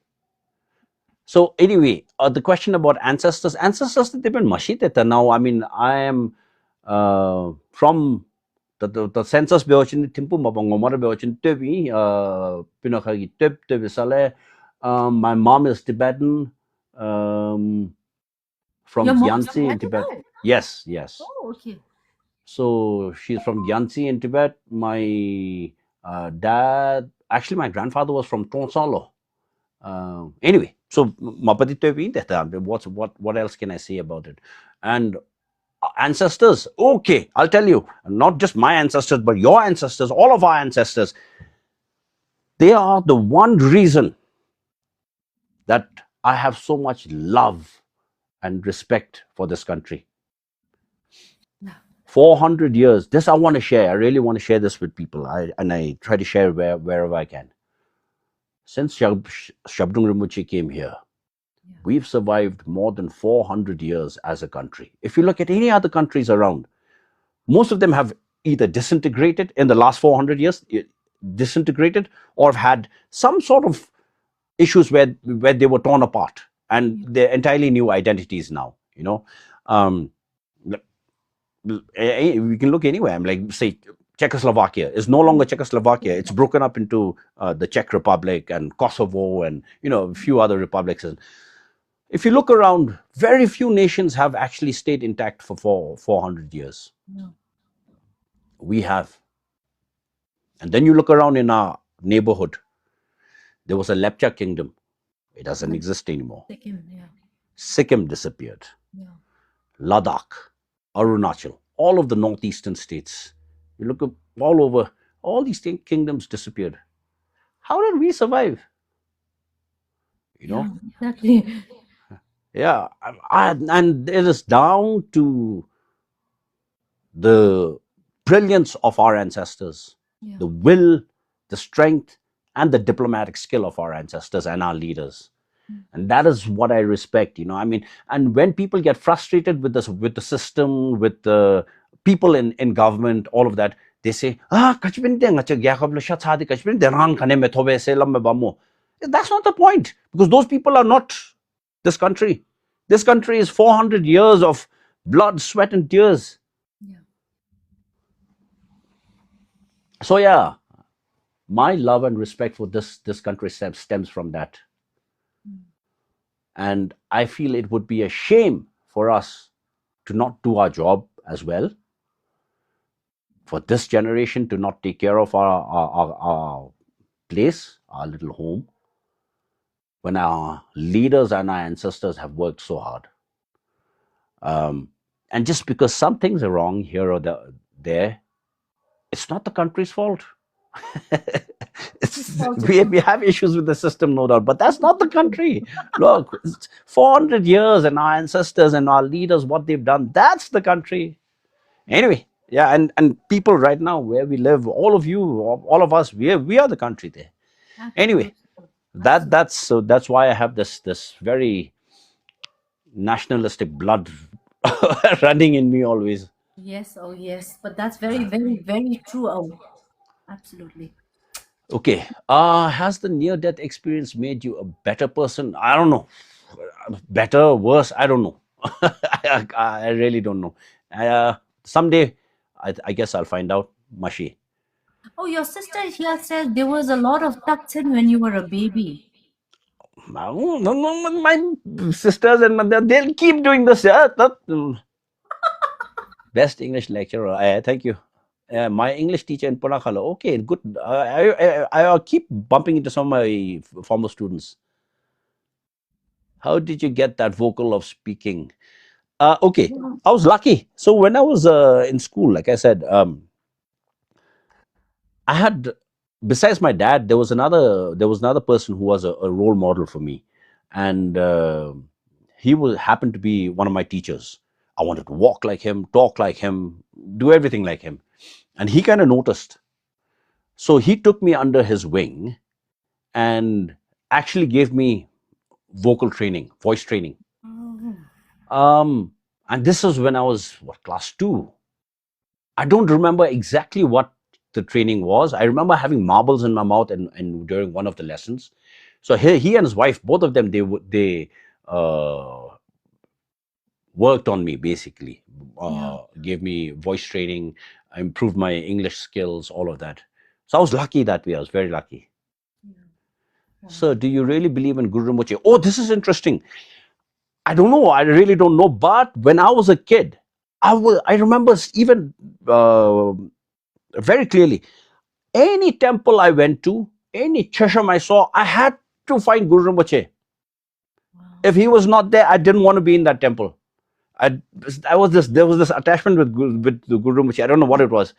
So anyway, the question about ancestors, they've been mashiteta now. I mean, I am from the census beochin timpu mabangomar beochin tebi pinakagi teb tebi sale. My mom is Tibetan, Your from mom's Gyansi in Tibetan? Tibet. Yes, yes. Oh, okay. So she's from Gyansi in Tibet. My dad, actually, my grandfather was from Tonsalo. Anyway, so mapatito what else can I say about it? And ancestors, okay, I'll tell you, not just my ancestors, but your ancestors, all of our ancestors, they are the one reason that I have so much love and respect for this country. Yeah. 400 years, this I want to share. I really want to share this with people. I try to share wherever I can. Since Shabdung Rinpoche came here, Yeah. we've survived more than 400 years as a country. If you look at any other countries around, most of them have either disintegrated in the last 400 years, disintegrated, or have had some sort of issues where they were torn apart and Yeah. they're entirely new identities now. Um, we can look anywhere. I'm like, say, Czechoslovakia is no longer Czechoslovakia. It's broken up into the Czech Republic and Kosovo and a few other republics. And if you look around, very few nations have actually stayed intact for 400 years. Yeah. We have. And then you look around in our neighborhood. There was a Lepcha kingdom. It doesn't exist anymore. Second, yeah. Sikkim disappeared. Yeah. Ladakh, Arunachal, all of the northeastern states. You look up all over, all these kingdoms disappeared. How did we survive? You Yeah, know? exactly. Yeah. And it is down to the brilliance of our ancestors, Yeah. the will, the strength, and the diplomatic skill of our ancestors and our leaders. Mm. And that is what I respect. I mean, and when people get frustrated with this, with the system, with the people in government, all of that, they say, that's not the point, because those people are not this country. This country is 400 years of blood, sweat, and tears. Yeah. So yeah, my love and respect for this country stems from that. Mm. And I feel it would be a shame for us to not do our job as well, for this generation to not take care of our place, our little home, when our leaders and our ancestors have worked so hard. And just because some things are wrong here or there, it's not the country's fault. It's We have issues with the system, no doubt, but that's not the country. Look, it's 400 years and our ancestors and our leaders, what they've done, that's the country. Anyway, yeah, and people right now where we live, all of you, all of us, we are the country there. Anyway, absolutely. that Absolutely. that's so that's why I have this very nationalistic blood running in me always. Yes, oh yes. But that's very, very, very true. Oh, absolutely. Okay, has the near death experience made you a better person? I don't know. Better, worse, I don't know. I really don't know. Someday, I guess I'll find out. Mashi. Oh, your sister here said there was a lot of tucks-in when you were a baby. My sisters and mother, they'll keep doing this. Yeah? Best English lecturer. Thank you. My English teacher in Punakhala. Okay, good. I'll keep bumping into some of my former students. How did you get that vocal of speaking? Okay, Yeah. I was lucky. So when I was in school, like I said, I had, besides my dad, there was another person who was a role model for me, and he happened to be one of my teachers. I wanted to walk like him, talk like him, do everything like him, and he kind of noticed. So he took me under his wing and actually gave me vocal training, voice training. Oh, And this was when I was, what, class 2. I don't remember exactly what the training was. I remember having marbles in my mouth and during one of the lessons. So he and his wife, both of them, they worked on me basically, Yeah. gave me voice training, improved my English skills, all of that. So I was lucky that way. I was very lucky. Yeah. So, Wow. do you really believe in Guru Rinpoche? Oh, this is interesting. I don't know. I really don't know. But when I was a kid, I remember even uh, very clearly. Any temple I went to, any chasham I saw, I had to find Guru Rinpoche. Wow. If he was not there, I didn't want to be in that temple. I, I was this. There was this attachment with the Guru Rinpoche. I don't know what it was.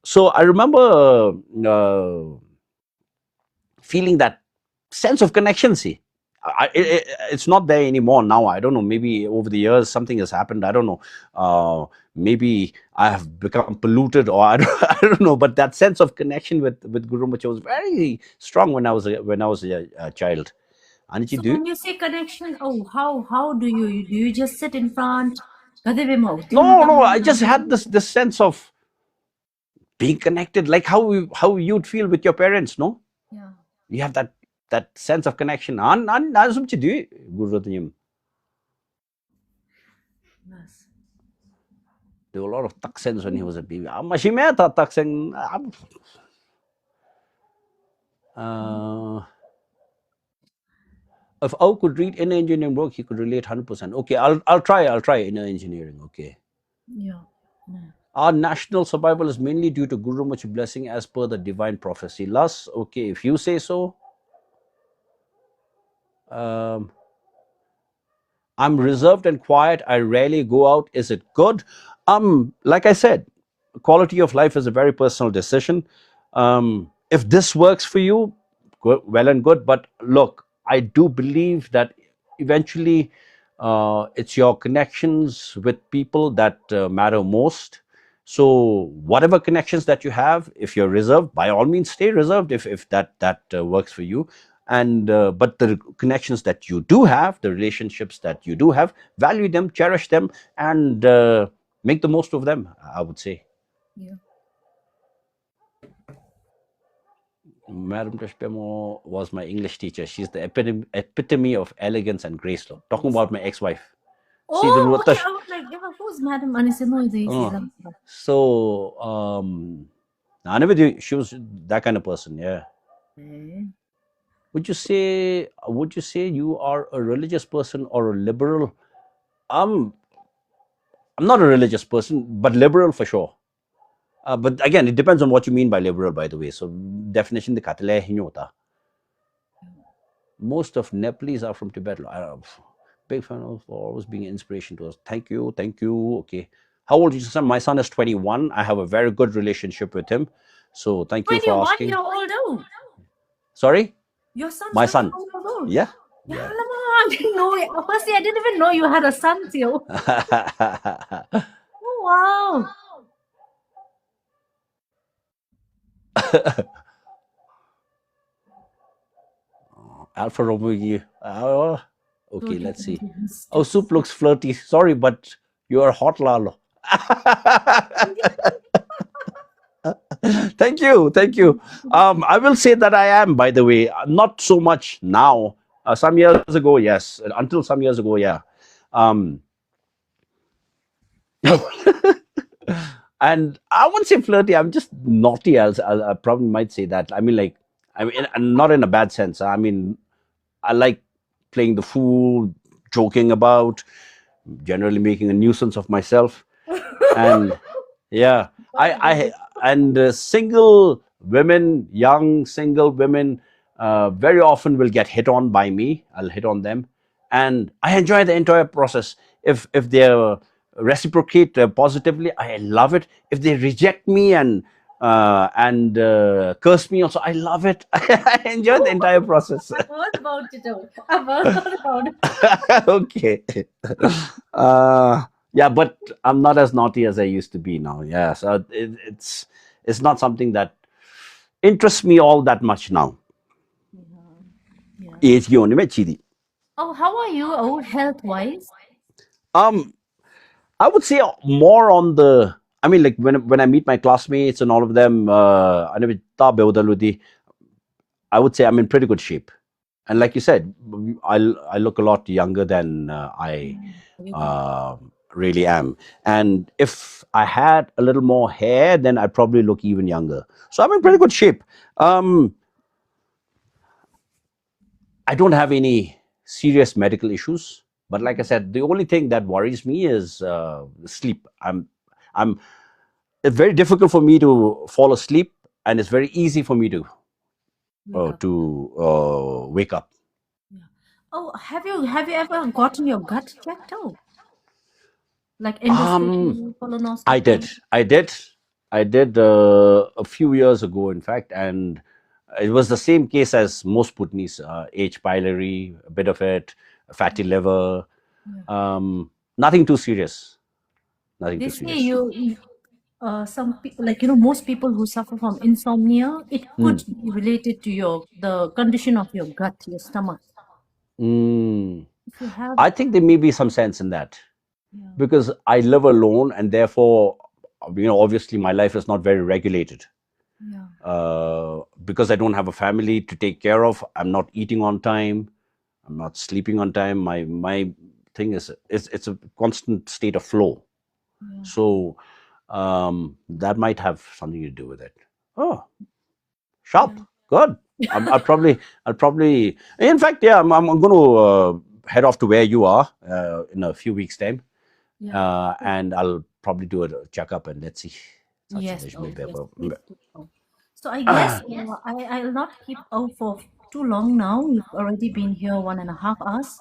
So I remember feeling that sense of connection. See, it's not there anymore now. I don't know. Maybe over the years something has happened. I don't know. Maybe I have become polluted, or I don't know. But that sense of connection with Guru Rinpoche was very strong when I was a child. Anichi, So do you? when you say connection, oh, how do you just sit in front? Kadeve mau No, tunta. no. I just had this sense of being connected, like how you'd feel with your parents. No, Yeah. you have that sense of connection. An sumchi do Guru Rinpoche. Yes. There were a lot of Taksens when he was a baby. Mashimeta Taksen. Uh, if Au could read inner engineering work, he could relate 100%. Okay, I'll try inner engineering. Okay. Yeah. Yeah. Our national survival is mainly due to Guru Much blessing as per the divine prophecy. Last, okay, if you say so. Um, I'm reserved and quiet. I rarely go out. Is it good? Like I said, quality of life is a very personal decision. If this works for you, well and good. But look, I do believe that eventually it's your connections with people that matter most. So whatever connections that you have, if you're reserved, by all means stay reserved if that works for you. And but the connections that you do have, the relationships that you do have, value them, cherish them, and make the most of them, I would say. Yeah. Madam Trishpemo was my English teacher. She's the epitome of elegance and grace. Talking Yes. about my ex-wife. See the Oh, okay. Rutash. I was like, yeah, who's Madam Anisino? Uh, so I never do. She was that kind of person. Yeah. Okay. Would you say you are a religious person or a liberal? Um, I'm not a religious person, but liberal for sure. But again, it depends on what you mean by liberal, by the way. So definition the katile hinyota. Most of Nepalese are from Tibet. Big fan of always being an inspiration to us. Thank you, thank you. Okay, how old is your son? My son is 21. I have a very good relationship with him. So thank you for 21 year asking. old old. Sorry, Your son's my son. 21 years old. Yeah, Yeah, yeah. I didn't know it. Firstly, I didn't even know you had a son, Theo. Oh, wow. Alpha Romeo. Okay, Don't let let's him see. do Oh, mistakes. soup looks flirty. Sorry, but you are hot, Lalo. Thank you, thank you. I will say that I am, by the way, not so much now. Some years ago, yes. Until some years ago, yeah. Um, and I wouldn't say flirty. I'm just naughty. I probably might say that. I mean, like, I mean, and not in a bad sense. I mean, I like playing the fool, joking about, generally making a nuisance of myself. And yeah, God damn I it. and single women, young single women, very often will get hit on by me. I'll hit on them, and I enjoy the entire process. If they reciprocate positively, I love it. If they reject me and curse me, also I love it. I enjoy the entire process. I've heard about it. I've heard about it. Okay. Uh, yeah, but I'm not as naughty as I used to be now. Yeah, so it's not something that interests me all that much now. Yeah. Yeah. Age की होने में चीदी. Oh, how are you? Oh, health wise? Um, I would say more on the I mean, like when I meet my classmates and all of them, I would say I'm in pretty good shape. And like you said, I look a lot younger than I Yeah, you do. uh, really am. And if I had a little more hair, then I'd probably look even younger. So I'm in pretty Yeah, good shape. I don't have any serious medical issues, but like I yeah, said, the only thing that worries me is sleep. I'm. It's very difficult for me to fall asleep, and it's very easy for me wake up. wake up. Yeah. Oh, have you ever gotten your gut checked out? Like Um, endoscopy, I did. colonoscopy? I did a few years ago, in fact, and it was the same case as most Putnis: H. pylori, a bit of it, fatty liver. Yeah. Nothing too serious. Nothing They too say serious. some people, like most people who suffer from insomnia, it Hmm. could be related to the condition of your gut, your stomach. Mm. If you have, I think there may be some sense in that yeah, because I live alone, and therefore, obviously, my life is not very regulated. yeah, Because I don't have a family to take care of, I'm not eating on time. I'm not sleeping on time. My thing is it's a constant state of flow. yeah, So that might have something to do with it. Oh, yeah, sharp, good. I'll probably. In fact, yeah, I'm going to head off to where you are in a few weeks' time, yeah. and I'll probably do a checkup and let's see. Yes, oh yes, please do so. So I guess I'll not keep out for too long now. We've already been here 1.5 hours.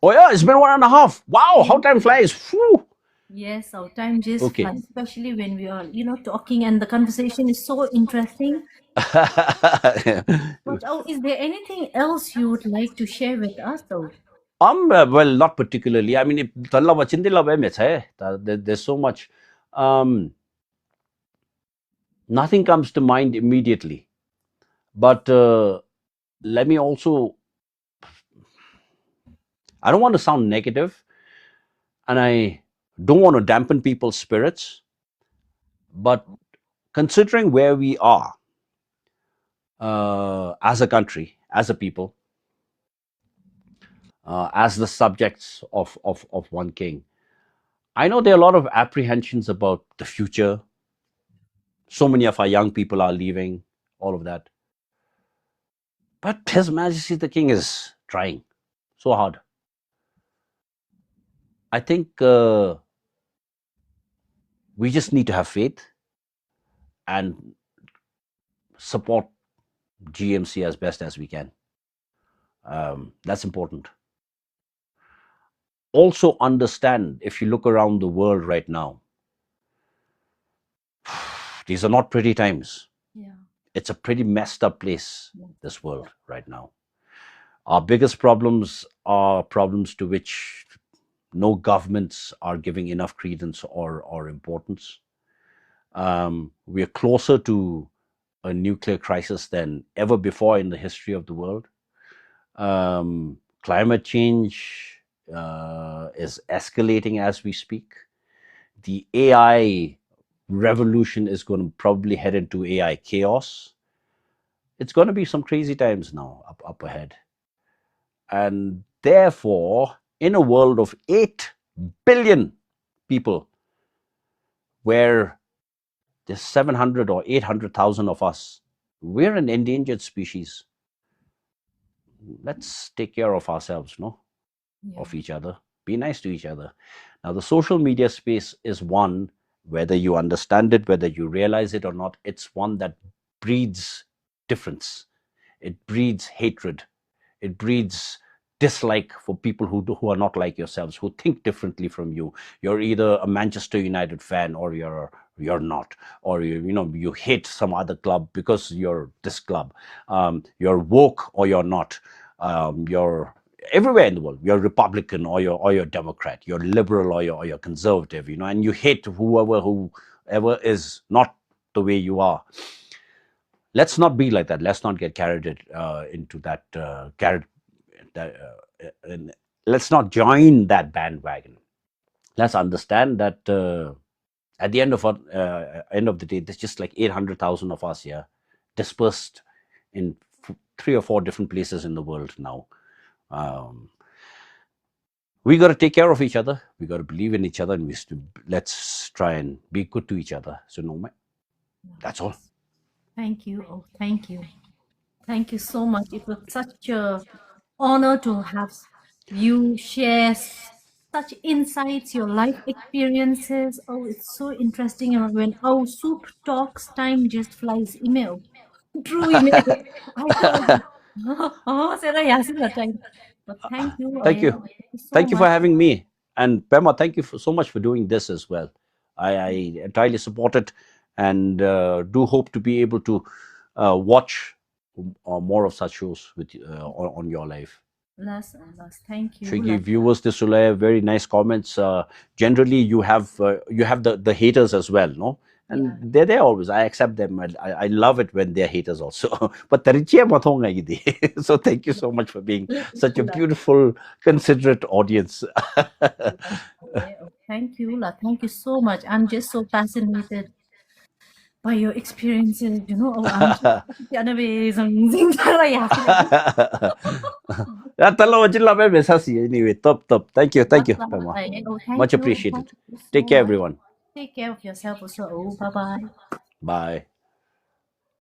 Oh yeah, it's been 1.5. Wow, how time Yeah. flies. Whew. Yes, our time just Okay. flies, especially when we are, talking and the conversation is so interesting. But oh, is there anything else you would like to share with us, though? Well, not particularly. I mean, there's so much. Um, Nothing comes to mind immediately. But let me also, I don't want to sound negative, and I don't want to dampen people's spirits. But considering where we are as a country, as a people, as the subjects of one king, I know there are a lot of apprehensions about the future. So many of our young people are leaving, all of that. But His Majesty the King is trying so hard. I think we just need to have faith and support GMC as best as we can. That's important. Also, understand if you look around the world right now, these are not pretty times. Yeah. It's a pretty messed up place, Yeah. this world right now. Our biggest problems are problems to which no governments are giving enough credence or importance. We are closer to a nuclear crisis than ever before in the history of the world. Climate change is escalating as we speak. The AI revolution is going to probably head into AI chaos. It's going to be some crazy times now up ahead. And therefore, in a world of 8 billion people, where there's 700 or 800,000 of us, we're an endangered species. Let's take care of ourselves, no? Yeah. Of each other. Be nice to each other. Now, the social media space is one, whether you understand it, whether you realize it or not, it's one that breeds difference. It breeds hatred. It breeds dislike for people who are not like yourselves, who think differently from you. You're either a Manchester United fan or you're not, or you hate some other club because you're this club. You're woke or you're not. You're everywhere in the world. You're Republican or you're Democrat. You're liberal or you're conservative. And you hate whoever is not the way you are. Let's not be like that. Let's not get carried into that that, and let's not join that bandwagon. Let's understand that At the end of the day, there's just like 800,000 of us here, dispersed in three or four different places in the world now. Um, we got to take care of each other. We got to believe in each other, and let's try and be good to each other. So no, that's all. Yes. Thank you. Oh, thank you. Thank you so much. It was such a honor to have you share such insights, your life experiences. Oh, it's so interesting. And when our soup talks, time just flies. Email, true email. I thought, oh, Sarah, yes, that time. But thank you. Thank you. Thank you so Thank you for much. having me. And Pema, thank you so much for doing this as well. I entirely support it, and do hope to be able to watch more of such shows with on your life. Last. Thank you. Shiggy, viewers, this will have very nice comments. Generally, you have the haters as well, no? Yeah. And they're there always. I accept them. I love it when they're haters also. But tarichya mathonga idi. So thank you so much for being such a beautiful, considerate audience. Okay. Oh, thank you, La. Thank you so much. I'm just so fascinated by your experiences. Oh, I'm just amazing. Yeah, Ya, tala wajilla me mesasi anyway. Top top. Thank you, Pema. Oh, thank Much you. Thank appreciated. you Take so care, much. everyone. Take care of yourself also. Oh, bye bye. Bye.